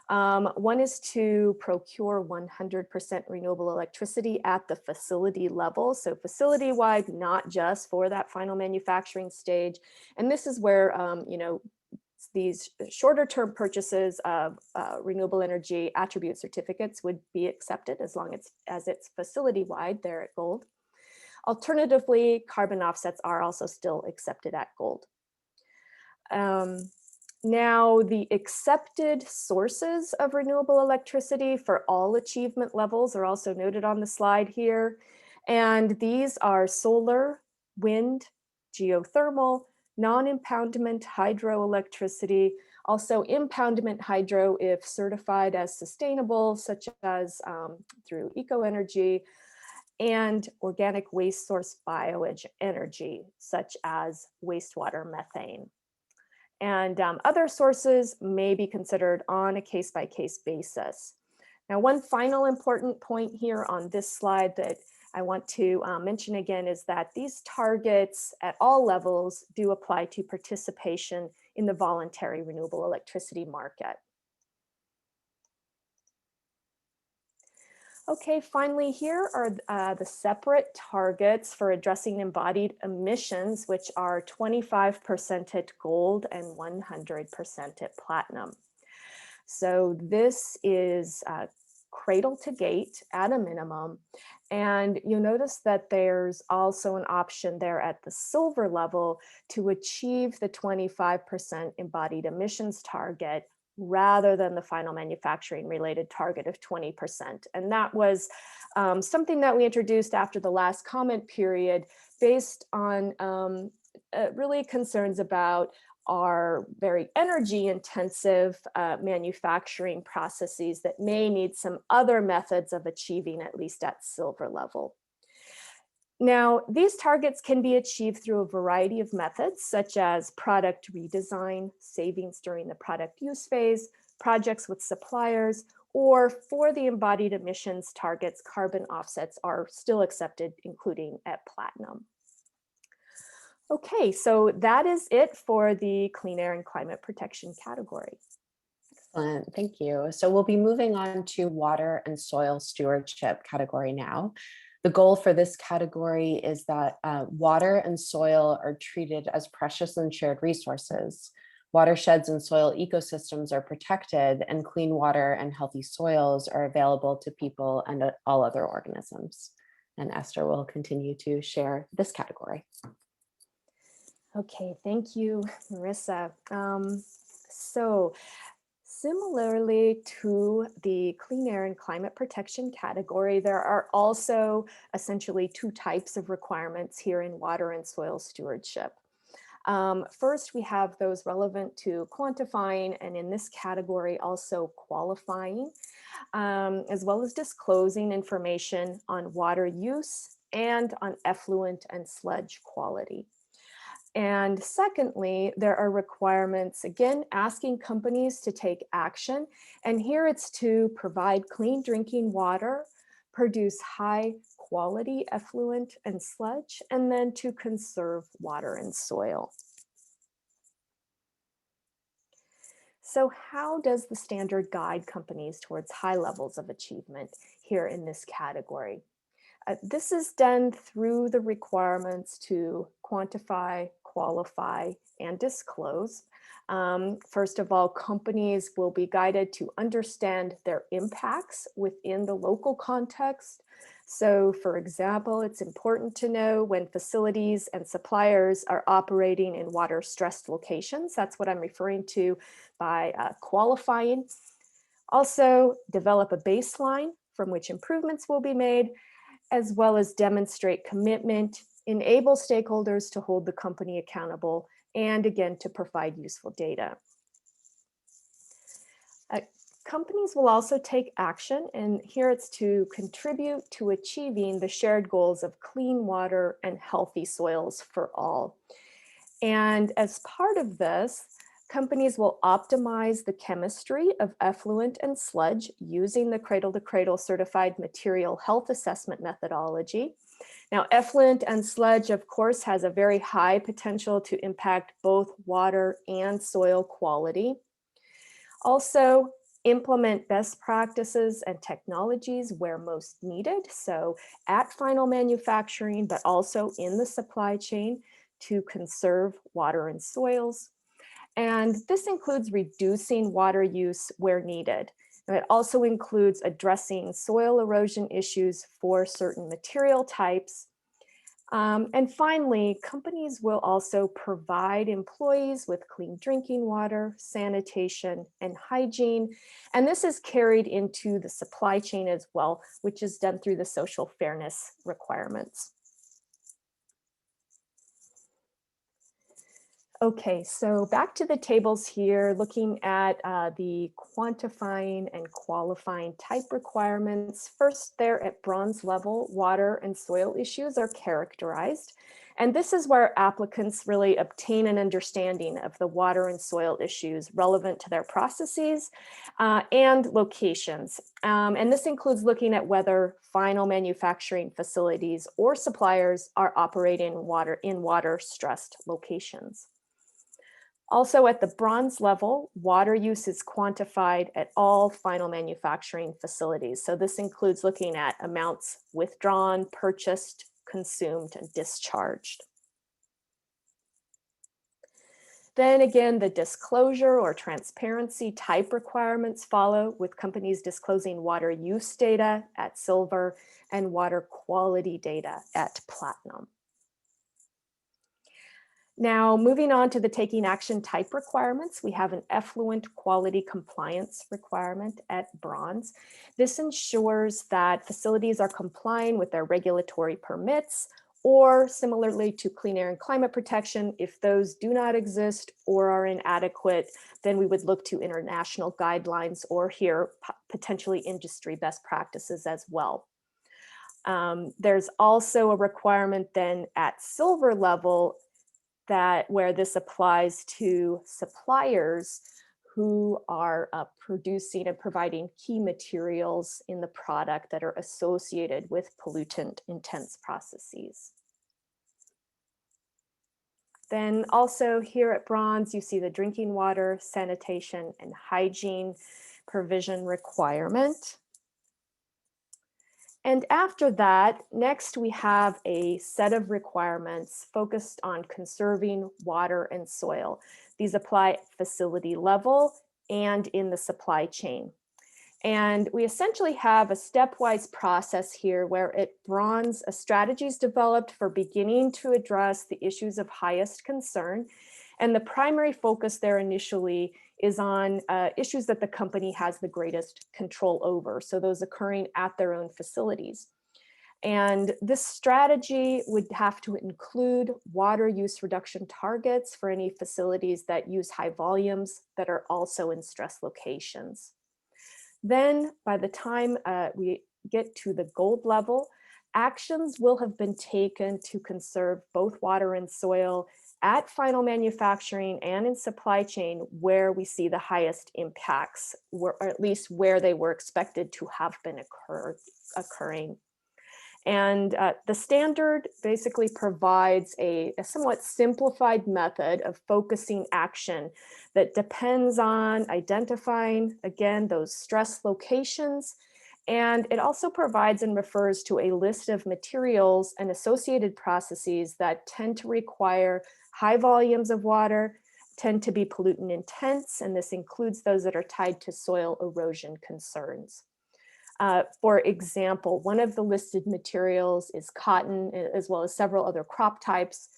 One is to procure 100% renewable electricity at the facility level. So facility-wide, not just for that final manufacturing stage. And this is where, these shorter term purchases of renewable energy attribute certificates would be accepted as long as it's facility wide there at gold. Alternatively, carbon offsets are also still accepted at gold. Now, the accepted sources of renewable electricity for all achievement levels are also noted on the slide here. And these are solar, wind, geothermal, non-impoundment hydroelectricity, also impoundment hydro if certified as sustainable, such as through eco-energy, and organic waste source bioenergy, such as wastewater methane. And other sources may be considered on a case-by-case basis. Now, one final important point here on this slide that I want to mention again is that these targets at all levels do apply to participation in the voluntary renewable electricity market. Okay, finally, here are the separate targets for addressing embodied emissions, which are 25% at gold and 100% at platinum. So this is cradle to gate at a minimum. And you'll notice that there's also an option there at the silver level to achieve the 25% embodied emissions target rather than the final manufacturing related target of 20%. And that was something that we introduced after the last comment period based on really concerns about are very energy intensive manufacturing processes that may need some other methods of achieving at least at silver level. Now, these targets can be achieved through a variety of methods, such as product redesign, savings during the product use phase, projects with suppliers, or for the embodied emissions targets, carbon offsets are still accepted, including at platinum. Okay, so that is it for the clean air and climate protection category. Excellent, thank you. So we'll be moving on to water and soil stewardship category now. The goal for this category is that water and soil are treated as precious and shared resources. Watersheds and soil ecosystems are protected, and clean water and healthy soils are available to people and all other organisms. And Esther will continue to share this category. Okay, thank you, Marissa. So similarly to the clean air and climate protection category, there are also essentially two types of requirements here in water and soil stewardship. First, we have those relevant to quantifying, and in this category also qualifying, as well as disclosing information on water use and on effluent and sludge quality. And secondly, there are requirements, again, asking companies to take action. And here it's to provide clean drinking water, produce high quality effluent and sludge, and then to conserve water and soil. So how does the standard guide companies towards high levels of achievement here in this category? This is done through the requirements to quantify, qualify, and disclose. First of all, companies will be guided to understand their impacts within the local context. So for example, it's important to know when facilities and suppliers are operating in water stressed locations. That's what I'm referring to by qualifying. Also, develop a baseline from which improvements will be made, as well as demonstrate commitment, enable stakeholders to hold the company accountable, and again, to provide useful data. Companies will also take action, and here it's to contribute to achieving the shared goals of clean water and healthy soils for all. And as part of this, companies will optimize the chemistry of effluent and sludge using the Cradle to Cradle Certified Material Health Assessment methodology. Now, effluent and sludge, of course, has a very high potential to impact both water and soil quality. Also, implement best practices and technologies where most needed. So at final manufacturing, but also in the supply chain to conserve water and soils. And this includes reducing water use where needed. And it also includes addressing soil erosion issues for certain material types. And finally, companies will also provide employees with clean drinking water, sanitation, and hygiene. And this is carried into the supply chain as well, which is done through the social fairness requirements. Okay, so back to the tables here, looking at the quantifying and qualifying type requirements. First, there at bronze level, water and soil issues are characterized. And this is where applicants really obtain an understanding of the water and soil issues relevant to their processes and locations. And this includes looking at whether final manufacturing facilities or suppliers are operating in water-stressed locations. Also at the bronze level, water use is quantified at all final manufacturing facilities. So this includes looking at amounts withdrawn, purchased, consumed, and discharged. Then again, the disclosure or transparency type requirements follow, with companies disclosing water use data at silver and water quality data at platinum. Now, moving on to the taking action type requirements, we have an effluent quality compliance requirement at bronze. This ensures that facilities are complying with their regulatory permits, or similarly to clean air and climate protection, if those do not exist or are inadequate, then we would look to international guidelines or here potentially industry best practices as well. There's also a requirement then at silver level where this applies to suppliers who are producing and providing key materials in the product that are associated with pollutant intense processes. Then also here at bronze, you see the drinking water, sanitation, and hygiene provision requirement. And after that, next we have a set of requirements focused on conserving water and soil. These apply at facility level and in the supply chain. And we essentially have a stepwise process here where at bronze, a strategy is developed for beginning to address the issues of highest concern. And the primary focus there initially is on issues that the company has the greatest control over. So those occurring at their own facilities. And this strategy would have to include water use reduction targets for any facilities that use high volumes that are also in stress locations. Then by the time we get to the gold level, actions will have been taken to conserve both water and soil at final manufacturing and in supply chain where we see the highest impacts, or at least where they were expected to have been occurring. And the standard basically provides a somewhat simplified method of focusing action that depends on identifying, again, those stress locations. And it also provides and refers to a list of materials and associated processes that tend to require high volumes of water, tend to be pollutant intense, and this includes those that are tied to soil erosion concerns. For example, one of the listed materials is cotton, as well as several other crop types.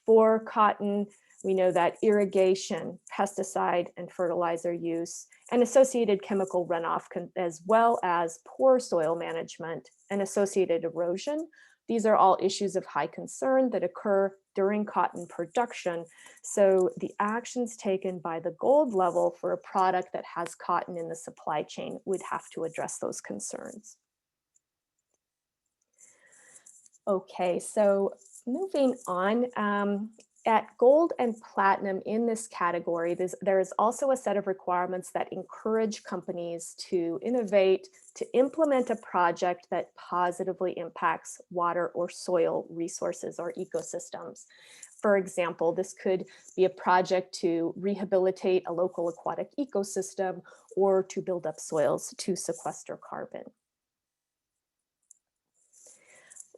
For cotton, we know that irrigation, pesticide and fertilizer use, and associated chemical runoff, as well as poor soil management and associated erosion. These are all issues of high concern that occur during cotton production. So the actions taken by the gold level for a product that has cotton in the supply chain would have to address those concerns. Okay, so moving on, at gold and platinum in this category, there is also a set of requirements that encourage companies to innovate, to implement a project that positively impacts water or soil resources or ecosystems. For example, this could be a project to rehabilitate a local aquatic ecosystem or to build up soils to sequester carbon.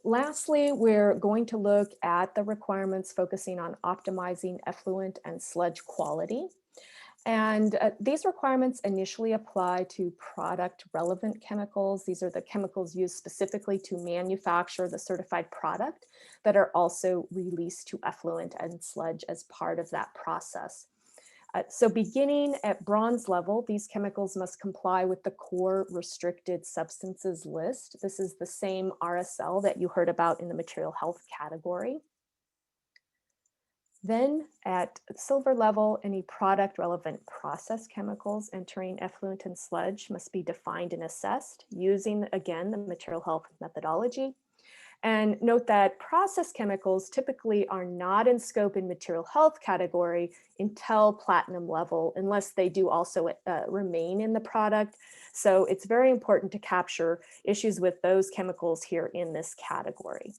Lastly, we're going to look at the requirements focusing on optimizing effluent and sludge quality. And these requirements initially apply to product relevant chemicals. These are the chemicals used specifically to manufacture the certified product that are also released to effluent and sludge as part of that process. So beginning at bronze level, these chemicals must comply with the core restricted substances list. This is the same RSL that you heard about in the material health category. Then at silver level, any product relevant process chemicals entering effluent and sludge must be defined and assessed using, again, the material health methodology. And note that process chemicals typically are not in scope in material health category until platinum level, unless they do also remain in the product. So it's very important to capture issues with those chemicals here in this category.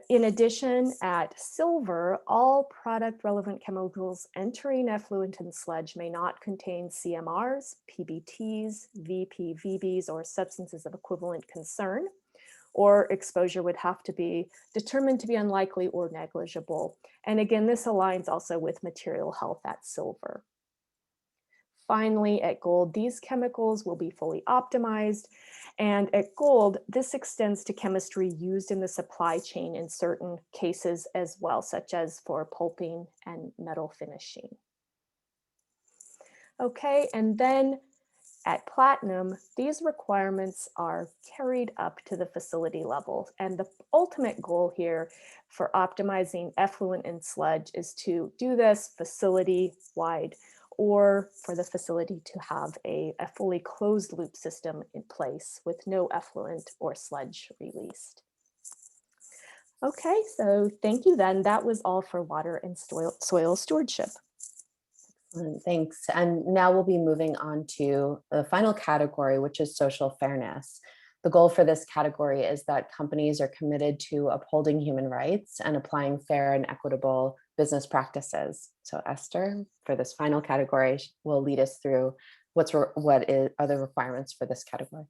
In addition, at silver, all product relevant chemicals entering effluent and sludge may not contain CMRs, PBTs, VPVBs, or substances of equivalent concern, or exposure would have to be determined to be unlikely or negligible. And again, this aligns also with material health at silver. Finally, at gold, these chemicals will be fully optimized. And at gold, this extends to chemistry used in the supply chain in certain cases as well, such as for pulping and metal finishing. Okay, and then at platinum, these requirements are carried up to the facility level. And the ultimate goal here for optimizing effluent and sludge is to do this facility-wide, or for the facility to have a fully closed loop system in place with no effluent or sludge released. Okay, so thank you then. That was all for water and soil stewardship. Thanks. And now we'll be moving on to the final category, which is social fairness. The goal for this category is that companies are committed to upholding human rights and applying fair and equitable business practices. So Esther, for this final category, will lead us through what are the requirements for this category.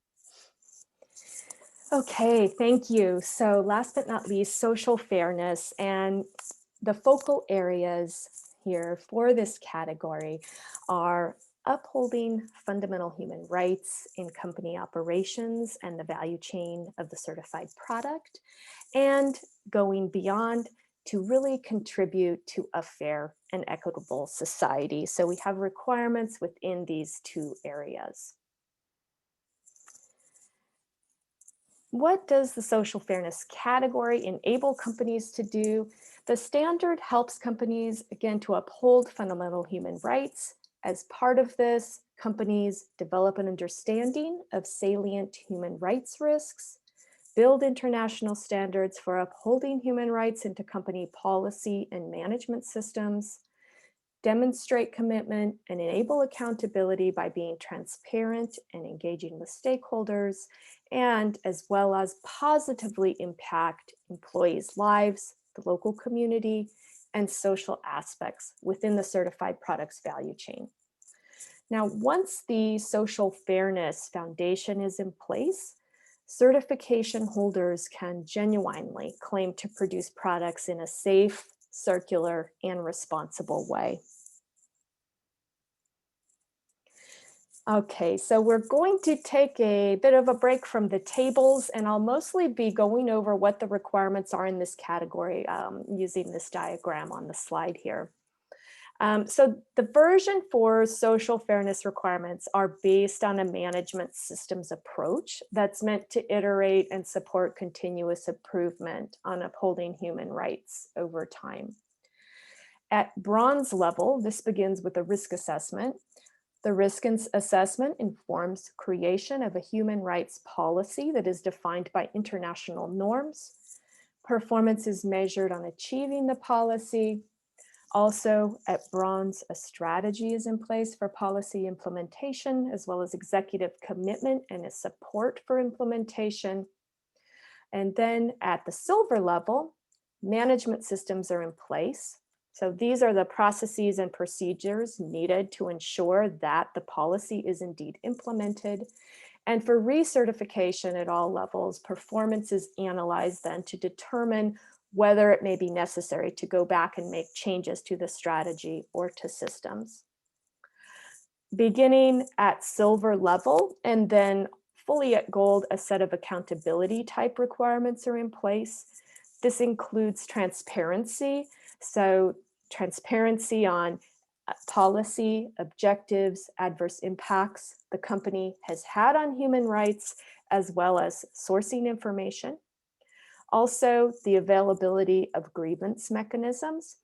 Okay, thank you. So last but not least, social fairness, and the focal areas here for this category are upholding fundamental human rights in company operations and the value chain of the certified product, and going beyond to really contribute to a fair and equitable society. So we have requirements within these two areas. What does the social fairness category enable companies to do? The standard helps companies, again, to uphold fundamental human rights. As part of this, companies develop an understanding of salient human rights risks, build international standards for upholding human rights into company policy and management systems, demonstrate commitment and enable accountability by being transparent and engaging with stakeholders, and as well as positively impact employees' lives, the local community, and social aspects within the certified products value chain. Now, once the social fairness foundation is in place, certification holders can genuinely claim to produce products in a safe, circular, and responsible way. Okay, so we're going to take a bit of a break from the tables, and I'll mostly be going over what the requirements are in this category using this diagram on the slide here. So the version for social fairness requirements are based on a management systems approach that's meant to iterate and support continuous improvement on upholding human rights over time. At bronze level, this begins with a risk assessment. The risk assessment informs creation of a human rights policy that is defined by international norms. Performance is measured on achieving the policy. Also, at bronze, a strategy is in place for policy implementation, as well as executive commitment and a support for implementation. And then at the silver level, management systems are in place. So these are the processes and procedures needed to ensure that the policy is indeed implemented. And for recertification at all levels, performance is analyzed then to determine whether it may be necessary to go back and make changes to the strategy or to systems. Beginning at silver level and then fully at gold, a set of accountability type requirements are in place. This includes transparency. So transparency on policy, objectives, adverse impacts the company has had on human rights, as well as sourcing information. Also, the availability of grievance mechanisms,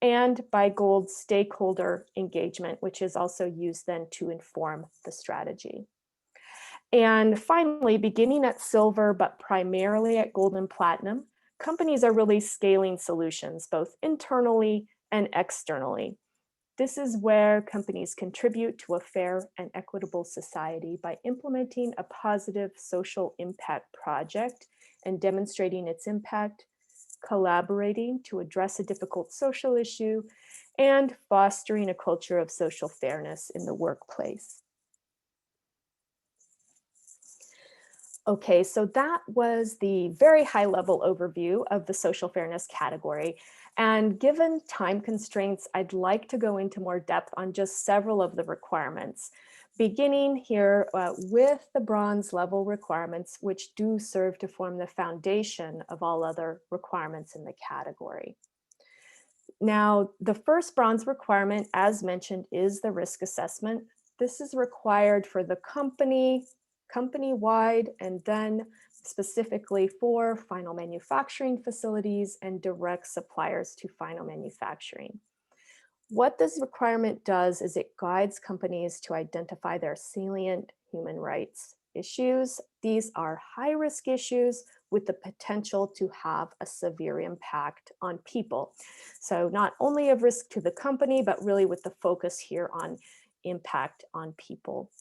and by gold, stakeholder engagement, which is also used then to inform the strategy. And finally, beginning at silver, but primarily at gold and platinum, companies are really scaling solutions, both internally and externally. This is where companies contribute to a fair and equitable society by implementing a positive social impact project and demonstrating its impact, collaborating to address a difficult social issue, and fostering a culture of social fairness in the workplace. Okay, so that was the very high level overview of the social fairness category. And given time constraints, I'd like to go into more depth on just several of the requirements, beginning here with the bronze level requirements, which do serve to form the foundation of all other requirements in the category. Now, the first bronze requirement, as mentioned, is the risk assessment. This is required for the company-wide, and then specifically for final manufacturing facilities and direct suppliers to final manufacturing. What this requirement does is it guides companies to identify their salient human rights issues. These are high-risk issues with the potential to have a severe impact on people. So not only of risk to the company, but really with the focus here on impact on people.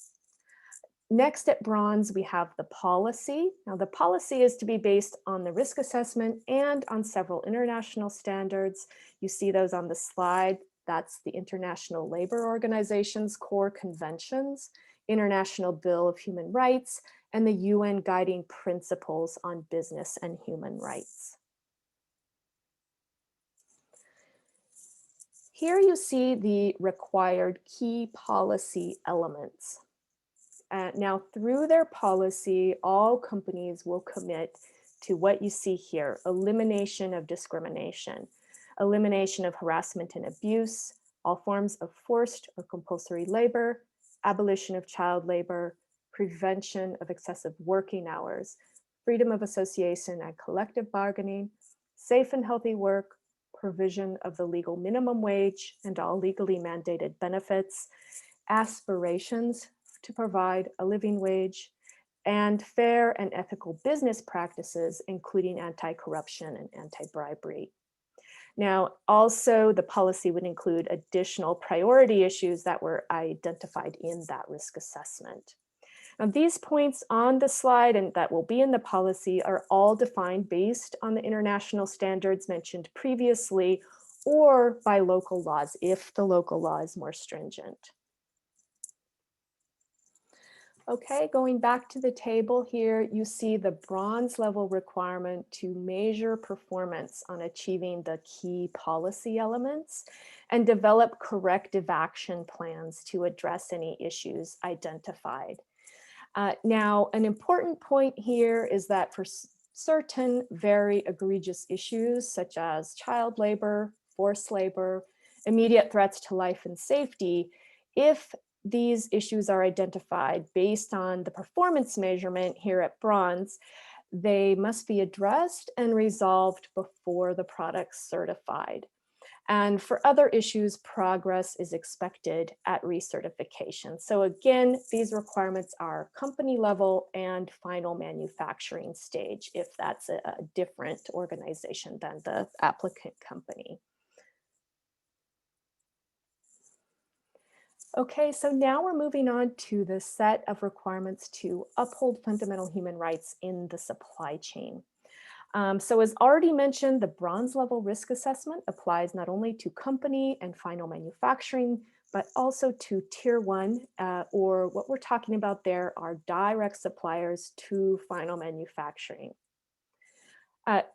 Next at bronze, we have the policy. Now the policy is to be based on the risk assessment and on several international standards. You see those on the slide. That's the International Labor Organization's core conventions, International Bill of Human Rights, and the UN Guiding Principles on Business and Human Rights. Here you see the required key policy elements. Now, through their policy, all companies will commit to what you see here: elimination of discrimination, elimination of harassment and abuse, all forms of forced or compulsory labor, abolition of child labor, prevention of excessive working hours, freedom of association and collective bargaining, safe and healthy work, provision of the legal minimum wage and all legally mandated benefits, aspirations to provide a living wage, and fair and ethical business practices, including anti-corruption and anti-bribery. Now, also the policy would include additional priority issues that were identified in that risk assessment. Now, these points on the slide and that will be in the policy are all defined based on the international standards mentioned previously or by local laws if the local law is more stringent. Okay, going back to the table here, you see the bronze level requirement to measure performance on achieving the key policy elements and develop corrective action plans to address any issues identified. Now, an important point here is that for certain very egregious issues such as child labor, forced labor, immediate threats to life and safety, if these issues are identified based on the performance measurement here at bronze, they must be addressed and resolved before the product's certified. And for other issues, progress is expected at recertification. So again, these requirements are company level and final manufacturing stage, if that's a different organization than the applicant company. Okay, so now we're moving on to the set of requirements to uphold fundamental human rights in the supply chain. So as already mentioned, the bronze level risk assessment applies not only to company and final manufacturing, but also to tier 1, or what we're talking about there are direct suppliers to final manufacturing.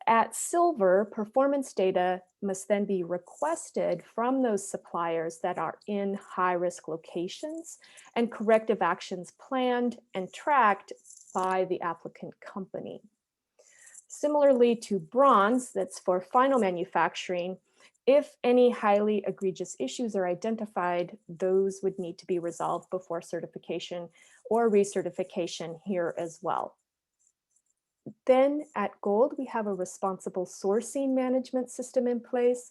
At silver, performance data must then be requested from those suppliers that are in high-risk locations and corrective actions planned and tracked by the applicant company. Similarly to bronze, that's for final manufacturing, if any highly egregious issues are identified, those would need to be resolved before certification or recertification here as well. Then at gold, we have a responsible sourcing management system in place.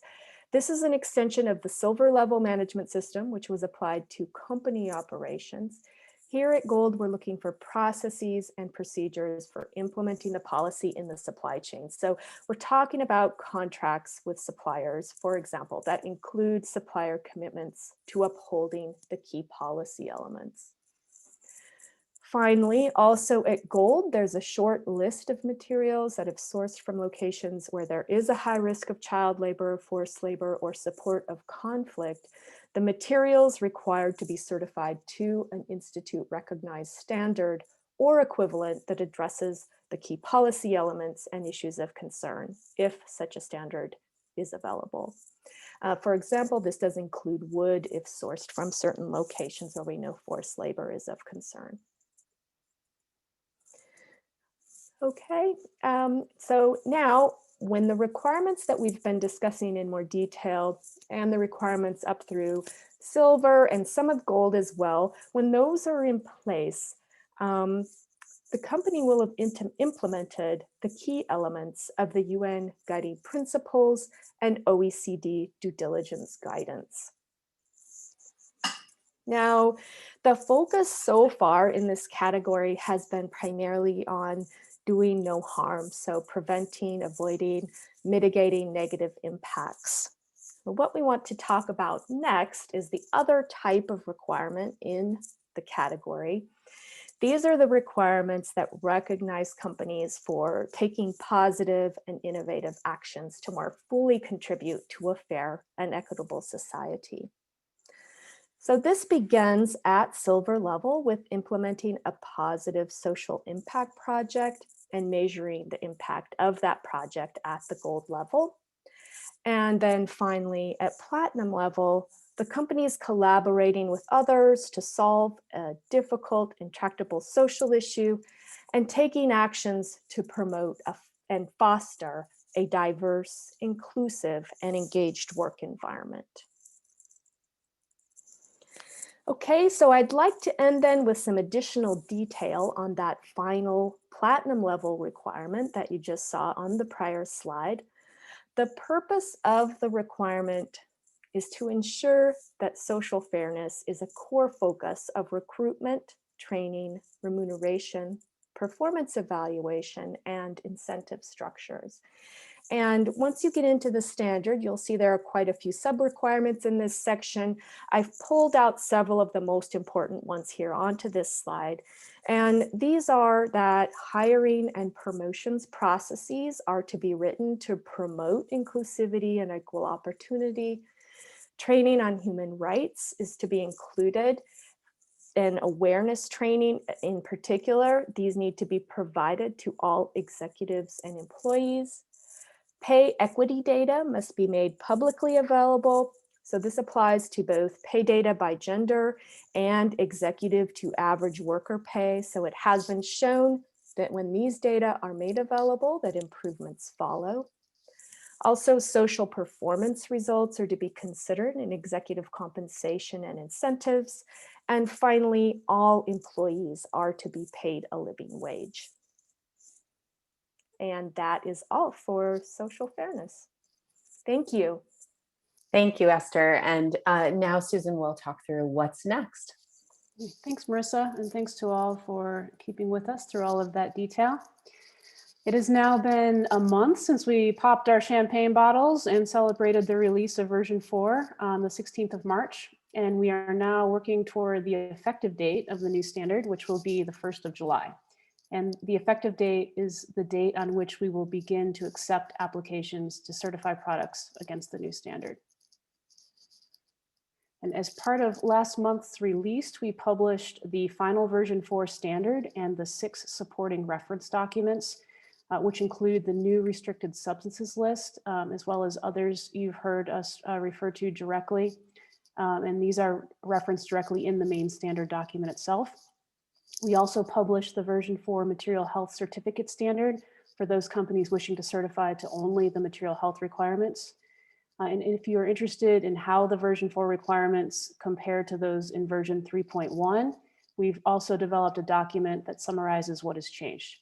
This is an extension of the silver level management system, which was applied to company operations. Here at gold, we're looking for processes and procedures for implementing the policy in the supply chain. So we're talking about contracts with suppliers, for example, that include supplier commitments to upholding the key policy elements. Finally, also at gold, there's a short list of materials that have sourced from locations where there is a high risk of child labor, forced labor, or support of conflict. The materials required to be certified to an institute recognized standard or equivalent that addresses the key policy elements and issues of concern, if such a standard is available. For example, this does include wood if sourced from certain locations where we know forced labor is of concern. Okay, so now when the requirements that we've been discussing in more detail and the requirements up through silver and some of gold as well, when those are in place, the company will have implemented the key elements of the UN Guiding Principles and OECD due diligence guidance. Now, the focus so far in this category has been primarily on doing no harm, so preventing, avoiding, mitigating negative impacts. But what we want to talk about next is the other type of requirement in the category. These are the requirements that recognize companies for taking positive and innovative actions to more fully contribute to a fair and equitable society. So this begins at silver level with implementing a positive social impact project and measuring the impact of that project at the gold level. And then finally at platinum level, the company is collaborating with others to solve a difficult, intractable social issue and taking actions to promote and foster a diverse, inclusive, and engaged work environment. Okay, so I'd like to end then with some additional detail on that final platinum level requirement that you just saw on the prior slide. The purpose of the requirement is to ensure that social fairness is a core focus of recruitment, training, remuneration, performance evaluation, and incentive structures. And once you get into the standard, you'll see there are quite a few sub-requirements in this section. I've pulled out several of the most important ones here onto this slide. And these are that hiring and promotions processes are to be written to promote inclusivity and equal opportunity. Training on human rights is to be included, and awareness training in particular, these need to be provided to all executives and employees. Pay equity data must be made publicly available. So this applies to both pay data by gender and executive to average worker pay. So it has been shown that when these data are made available, that improvements follow. Also, social performance results are to be considered in executive compensation and incentives. And finally, all employees are to be paid a living wage. And that is all for social fairness. Thank you. Thank you, Esther. And now Susan will talk through what's next. Thanks, Marissa, and thanks to all for keeping with us through all of that detail. It has now been a month since we popped our champagne bottles and celebrated the release of version 4 on the 16th of March. And we are now working toward the effective date of the new standard, which will be the 1st of July. And the effective date is the date on which we will begin to accept applications to certify products against the new standard. And as part of last month's release, we published the final version 4 standard and the 6 supporting reference documents, which include the new restricted substances list, as well as others you've heard us refer to directly. And these are referenced directly in the main standard document itself. We also published the version 4 material health certificate standard for those companies wishing to certify to only the material health requirements. And if you are interested in how the version 4 requirements compare to those in version 3.1, we've also developed a document that summarizes what has changed.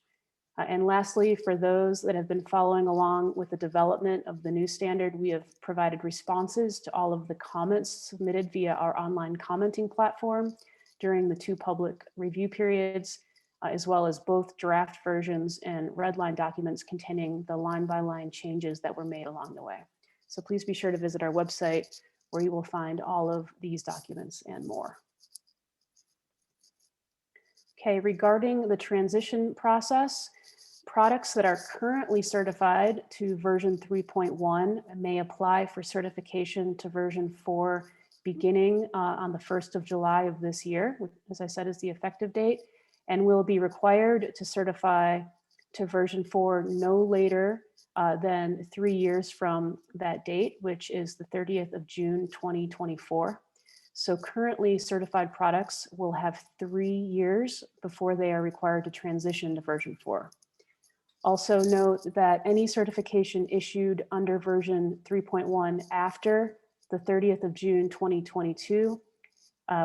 And lastly, for those that have been following along with the development of the new standard, we have provided responses to all of the comments submitted via our online commenting platform during the 2 public review periods, as well as both draft versions and red line documents containing the line-by-line changes that were made along the way. So please be sure to visit our website where you will find all of these documents and more. Okay, regarding the transition process, products that are currently certified to version 3.1 may apply for certification to version 4 beginning on the 1st of July of this year, which, as I said, is the effective date, and will be required to certify to version 4 no later than 3 years from that date, which is the 30th of June, 2024. So currently certified products will have 3 years before they are required to transition to version 4. Also note that any certification issued under version 3.1 after the 30th of June 2022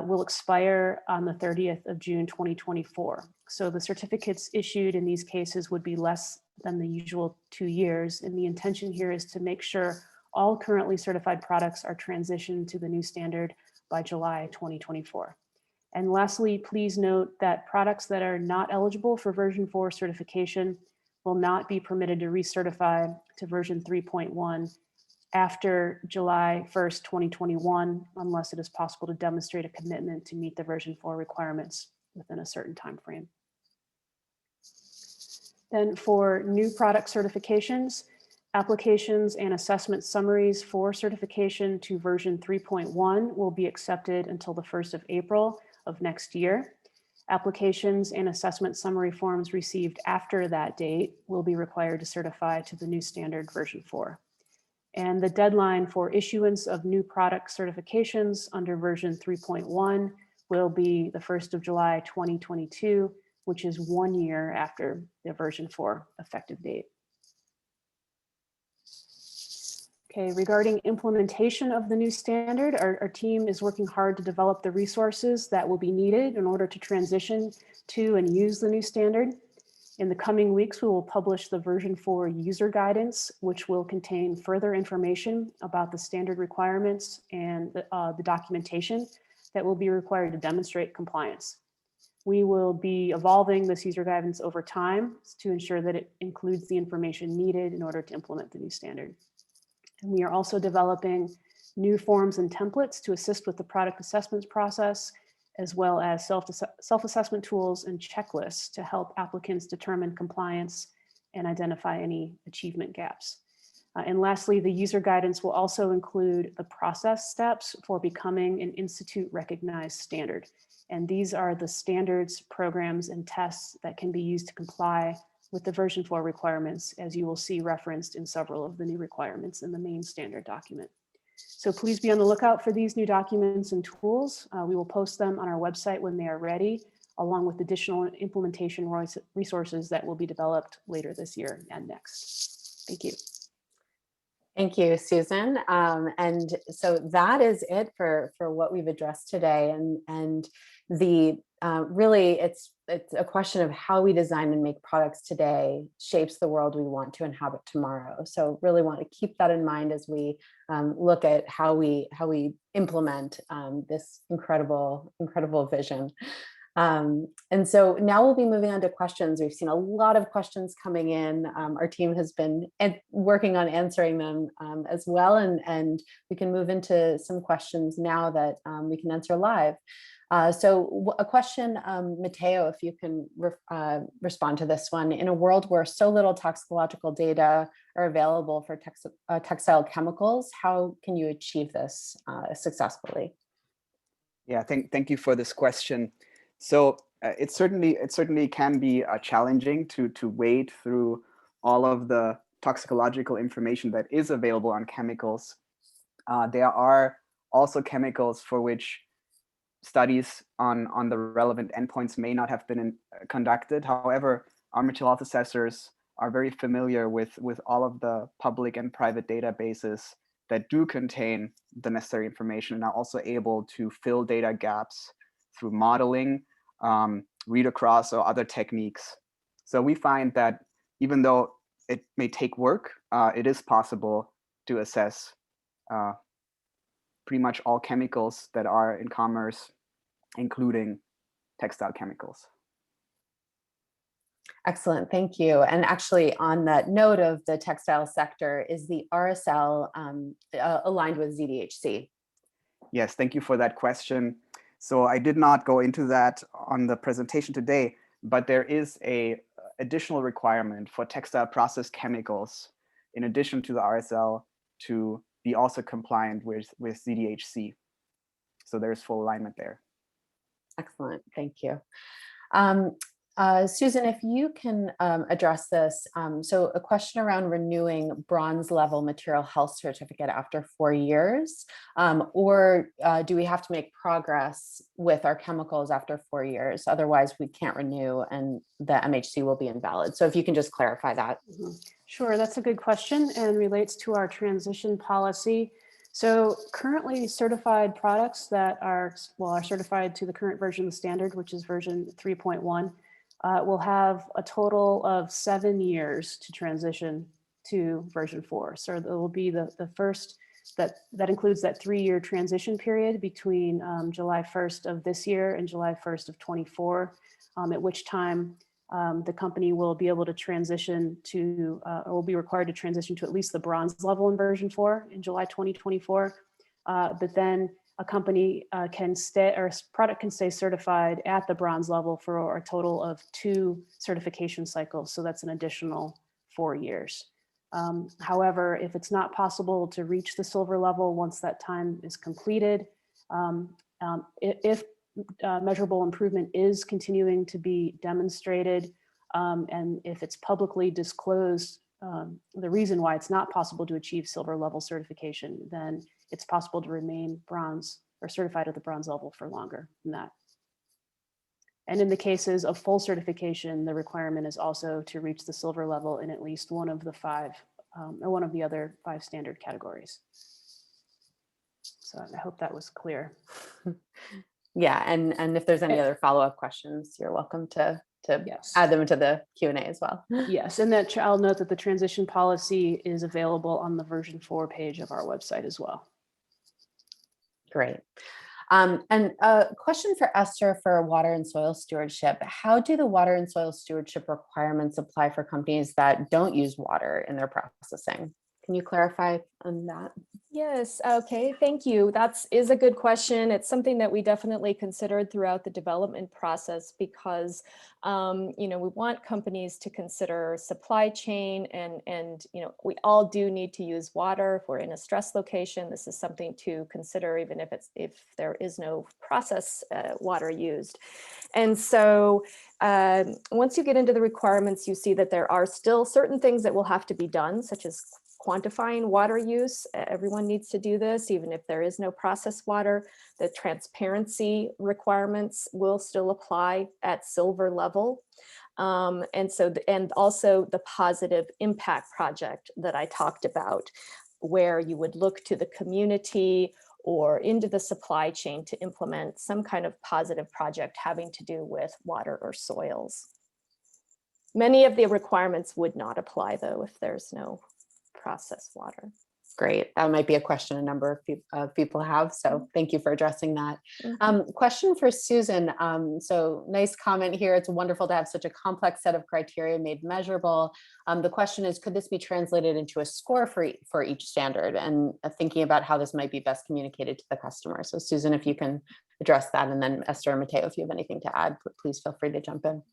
will expire on the 30th of June 2024. So the certificates issued in these cases would be less than the usual 2 years. And the intention here is to make sure all currently certified products are transitioned to the new standard by July 2024. And lastly, please note that products that are not eligible for version 4 certification will not be permitted to recertify to version 3.1 after July 1st, 2021, unless it is possible to demonstrate a commitment to meet the version 4 requirements within a certain time frame. Then for new product certifications, Applications and assessment summaries for certification to version 3.1 will be accepted until the 1st of April of next year. Applications and assessment summary forms received after that date will be required to certify to the new standard version 4. And the deadline for issuance of new product certifications under version 3.1 will be the 1st of July 2022, which is 1 year after the version 4 effective date. Okay, regarding implementation of the new standard, our team is working hard to develop the resources that will be needed in order to transition to and use the new standard. In the coming weeks, we will publish the version 4 user guidance, which will contain further information about the standard requirements and the documentation that will be required to demonstrate compliance. We will be evolving this user guidance over time to ensure that it includes the information needed in order to implement the new standard. And we are also developing new forms and templates to assist with the product assessments process, as well as self-assessment tools and checklists to help applicants determine compliance and identify any achievement gaps. And lastly, the user guidance will also include the process steps for becoming an institute recognized standard. And these are the standards, programs, and tests that can be used to comply with the version 4 requirements, as you will see referenced in several of the new requirements in the main standard document. So please be on the lookout for these new documents and tools. We will post them on our website when they are ready, along with additional implementation resources that will be developed later this year and next. Thank you. Thank you, Susan. And so that is it for what we've addressed today. And the really, it's a question of how we design and make products today shapes the world we want to inhabit tomorrow. So really want to keep that in mind as we look at how we implement this incredible vision. And so now we'll be moving on to questions. We've seen a lot of questions coming in. Our team has been working on answering them as well. And we can move into some questions now that we can answer live. So a question, Matteo, if you can respond to this one. In a world where so little toxicological data are available for textile chemicals, how can you achieve this successfully? Yeah, thank you for this question. So it certainly can be challenging to wade through all of the toxicological information that is available on chemicals. There are also chemicals for which studies on the relevant endpoints may not have been conducted. However, our material health assessors are very familiar with all of the public and private databases that do contain the necessary information and are also able to fill data gaps through modeling, read across, or other techniques. So we find that even though it may take work, it is possible to assess pretty much all chemicals that are in commerce, including textile chemicals. Excellent, thank you. And actually, on that note of the textile sector, is the RSL aligned with ZDHC? Yes, thank you for that question. So I did not go into that on the presentation today, but there is a additional requirement for textile process chemicals, in addition to the RSL, to be also compliant with ZDHC. So there's full alignment there. Excellent, thank you. Susan, if you can address this. So a question around renewing bronze level material health certificate after 4 years, or do we have to make progress with our chemicals after 4 years? Otherwise we can't renew and the MHC will be invalid. So if you can just clarify that. Mm-hmm. Sure, that's a good question and relates to our transition policy. So currently certified products that are certified to the current version of the standard, which is version 3.1, will have a total of 7 years to transition to version 4. So there will be the first, that includes that 3-year transition period between July 1st of this year and July 1st of 24, at which time the company will be able to transition to, or will be required to transition to at least the bronze level in version 4 in July 2024. But then a company can stay, or product can stay certified at the bronze level for a total of 2 certification cycles. So that's an additional 4 years. However, if it's not possible to reach the silver level once that time is completed, if measurable improvement is continuing to be demonstrated, and if it's publicly disclosed the reason why it's not possible to achieve silver level certification, then it's possible to remain bronze or certified at the bronze level for longer than that. And in the cases of full certification, the requirement is also to reach the silver level in at least one of the five or one of the other 5 standard categories. So I hope that was clear. Yeah, and if there's any other follow-up questions, you're welcome to Yes. add them into the Q&A as well. Yes, and that I'll note that the transition policy is available on the version 4 page of our website as well. Great. And a question for Esther for water and soil stewardship. How do the water and soil stewardship requirements apply for companies that don't use water in their processing? Can you clarify on that? Yes, okay, thank you. That is a good question. It's something that we definitely considered throughout the development process because, you know, we want companies to consider supply chain and, you know, we all do need to use water. If we're in a stress location, this is something to consider even if there is no process water used. And so once you get into the requirements, you see that there are still certain things that will have to be done, such as quantifying water use. Everyone needs to do this, even if there is no processed water. The transparency requirements will still apply at silver level. And also the positive impact project that I talked about, where you would look to the community or into the supply chain to implement some kind of positive project having to do with water or soils. Many of the requirements would not apply though if there's no processed water. Great. That might be a question a number of people have. So thank you for addressing that. Question for Susan. So nice comment here. It's wonderful to have such a complex set of criteria made measurable. The question is, could this be translated into a score for each standard? And thinking about how this might be best communicated to the customer. So Susan, if you can address that, and then Esther and Matteo, if you have anything to add, please feel free to jump in.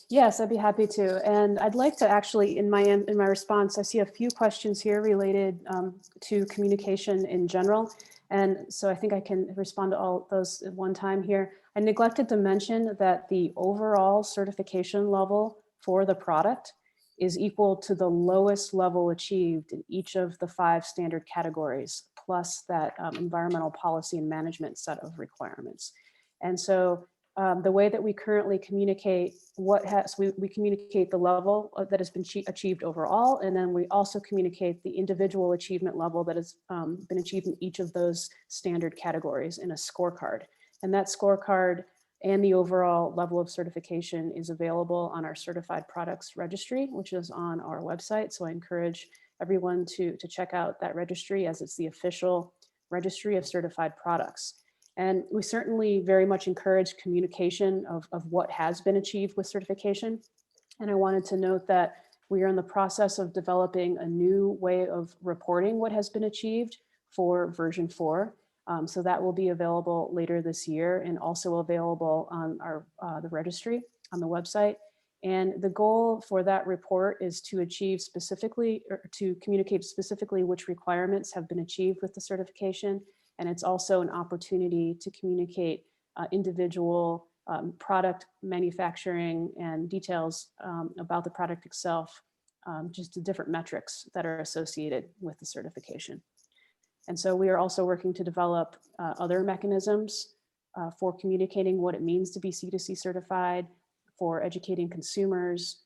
Yes, I'd be happy to. And I'd like to actually, in my response, I see a few questions here related to communication in general. And so I think I can respond to all those at one time here. I neglected to mention that the overall certification level for the product is equal to the lowest level achieved in each of the 5 standard categories, plus that environmental policy and management set of requirements. And so the way that we currently communicate we communicate the level that has been achieved overall, and then we also communicate the individual achievement level that has been achieved in each of those standard categories in a scorecard. And that scorecard and the overall level of certification is available on our certified products registry, which is on our website. So I encourage everyone to check out that registry, as it's the official registry of certified products. And we certainly very much encourage communication of what has been achieved with certification. And I wanted to note that we are in the process of developing a new way of reporting what has been achieved for version 4. So that will be available later this year and also available on the registry on the website. And the goal for that report is to achieve specifically, or to communicate specifically which requirements have been achieved with the certification. And it's also an opportunity to communicate individual product manufacturing and details about the product itself, just the different metrics that are associated with the certification. And so we are also working to develop other mechanisms for communicating what it means to be C2C certified, for educating consumers,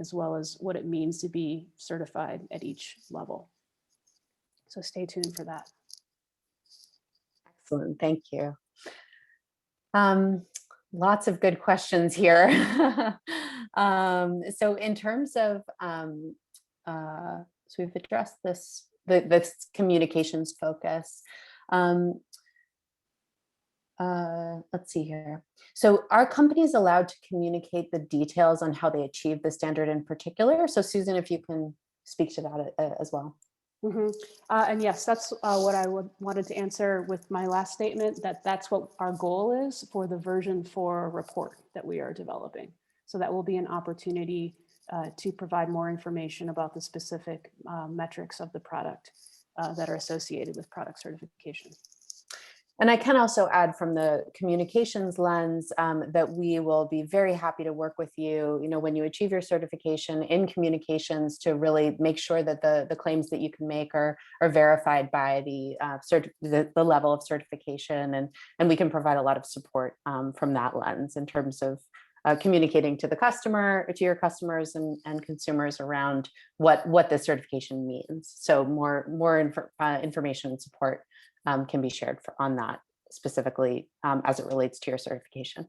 as well as what it means to be certified at each level. So stay tuned for that. Excellent, thank you. Lots of good questions here. So in terms of, so we've addressed this, this communications focus. Let's see here. So are companies allowed to communicate the details on how they achieve the standard in particular? So Susan, if you can speak to that as well. And yes, that's what I wanted to answer with my last statement, that's what our goal is for the version 4 report that we are developing. So that will be an opportunity to provide more information about the specific metrics of the product that are associated with product certification. And I can also add from the communications lens that we will be very happy to work with you, when you achieve your certification in communications, to really make sure that the claims that you can make are verified by the level of certification, and we can provide a lot of support from that lens in terms of communicating to your customers and consumers around what the certification means. So more information and support can be shared on that specifically as it relates to your certification.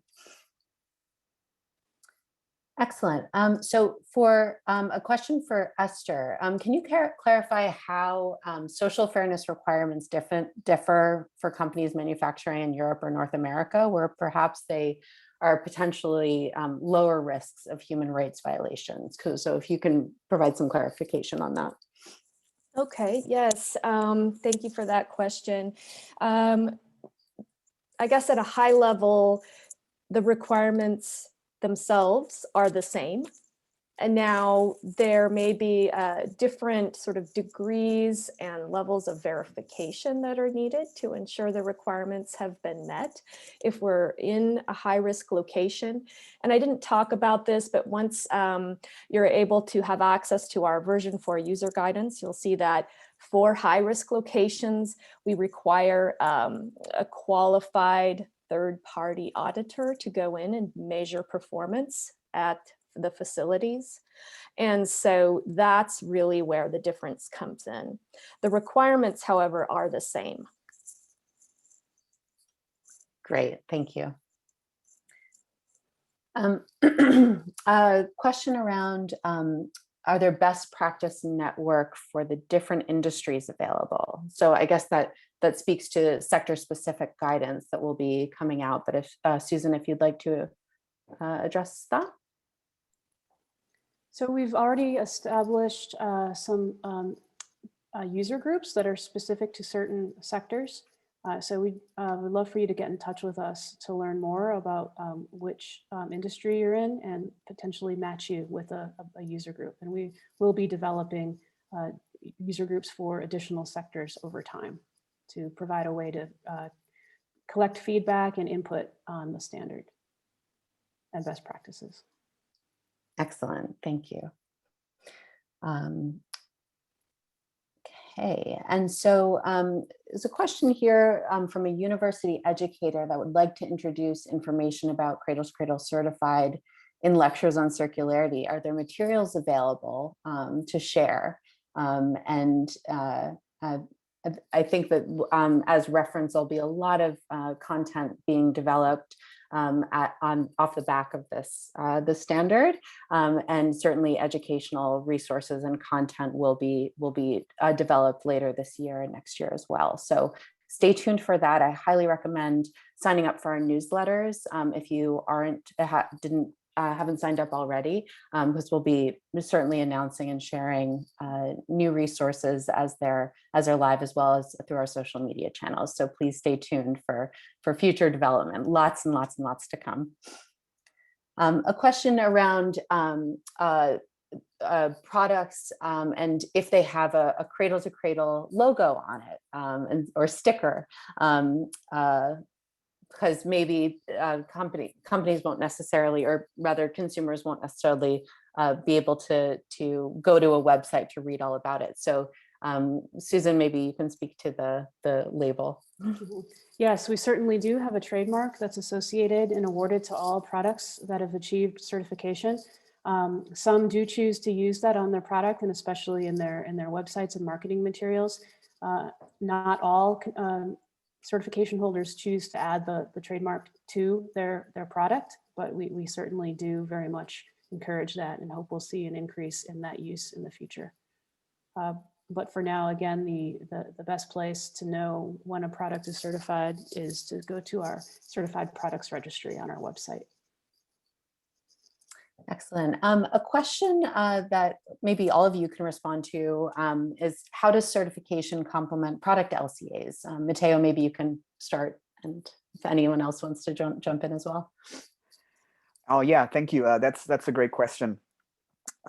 Excellent. So for a question for Esther, can you clarify how social fairness requirements differ for companies manufacturing in Europe or North America, where perhaps they are potentially lower risks of human rights violations? So if you can provide some clarification on that. Okay, yes, thank you for that question. I guess at a high level, the requirements themselves are the same. And now there may be different sort of degrees and levels of verification that are needed to ensure the requirements have been met if we're in a high-risk location. And I didn't talk about this, but once you're able to have access to our version 4 user guidance, you'll see that for high-risk locations, we require a qualified third-party auditor to go in and measure performance at the facilities. And so that's really where the difference comes in. The requirements, however, are the same. Great, thank you. A question around, are there best practice network for the different industries available? So I guess that speaks to sector-specific guidance that will be coming out, but if Susan, if you'd like to address that. So we've already established some user groups that are specific to certain sectors. So we would love for you to get in touch with us to learn more about which industry you're in and potentially match you with a user group. And we will be developing user groups for additional sectors over time to provide a way to collect feedback and input on the standard and best practices. Excellent, thank you. Okay, and so there's a question here from a university educator that would like to introduce information about Cradle to Cradle Certified in lectures on circularity. Are there materials available to share? I think that as reference, there'll be a lot of content being developed off the back of this standard, and certainly educational resources and content will be developed later this year and next year as well. So stay tuned for that. I highly recommend signing up for our newsletters if you haven't signed up already, because we'll be certainly announcing and sharing new resources as they're live, as well as through our social media channels. So please stay tuned for future development. Lots and lots and lots to come. A question around products and if they have a Cradle to Cradle logo on it or sticker. Because maybe companies won't necessarily, or rather consumers won't necessarily be able to go to a website to read all about it. So Susan, maybe you can speak to the label. Yes, we certainly do have a trademark that's associated and awarded to all products that have achieved certification. Some do choose to use that on their product, and especially in their websites and marketing materials. Not all certification holders choose to add the trademark to their product, but we certainly do very much encourage that and hope we'll see an increase in that use in the future. But for now, again, the best place to know when a product is certified is to go to our certified products registry on our website. Excellent. A question that maybe all of you can respond to is, how does certification complement product LCAs? Matteo, maybe you can start, and if anyone else wants to jump in as well. Oh yeah, thank you. That's a great question.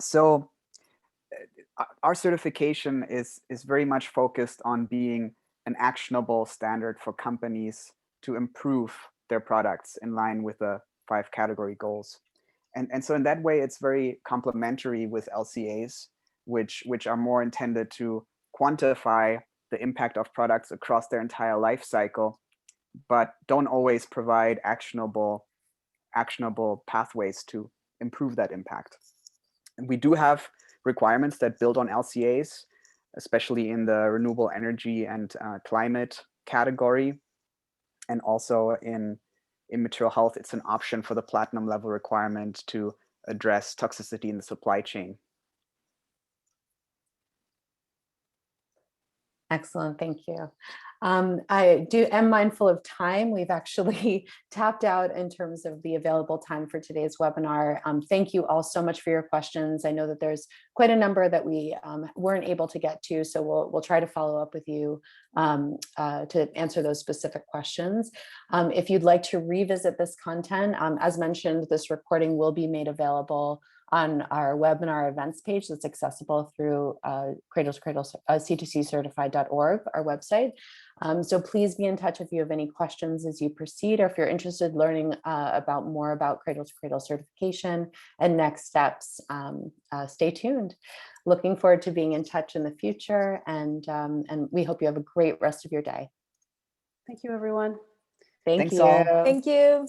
So our certification is very much focused on being an actionable standard for companies to improve their products in line with the 5 category goals. And so in that way, it's very complementary with LCAs, which are more intended to quantify the impact of products across their entire life cycle, but don't always provide actionable pathways to improve that impact. And we do have requirements that build on LCAs, especially in the renewable energy and climate category. And also in material health, it's an option for the platinum level requirement to address toxicity in the supply chain. Excellent, thank you. I am mindful of time. We've actually tapped out in terms of the available time for today's webinar. Thank you all so much for your questions. I know that there's quite a number that we weren't able to get to, so we'll try to follow up with you to answer those specific questions. If you'd like to revisit this content, as mentioned, this recording will be made available on our webinar events page that's accessible through c2ccertified.org, our website. So please be in touch if you have any questions as you proceed, or if you're interested in learning more about Cradle to Cradle certification and next steps, stay tuned. Looking forward to being in touch in the future, and we hope you have a great rest of your day. Thank you, everyone. Thank Thanks you. all. Thank you.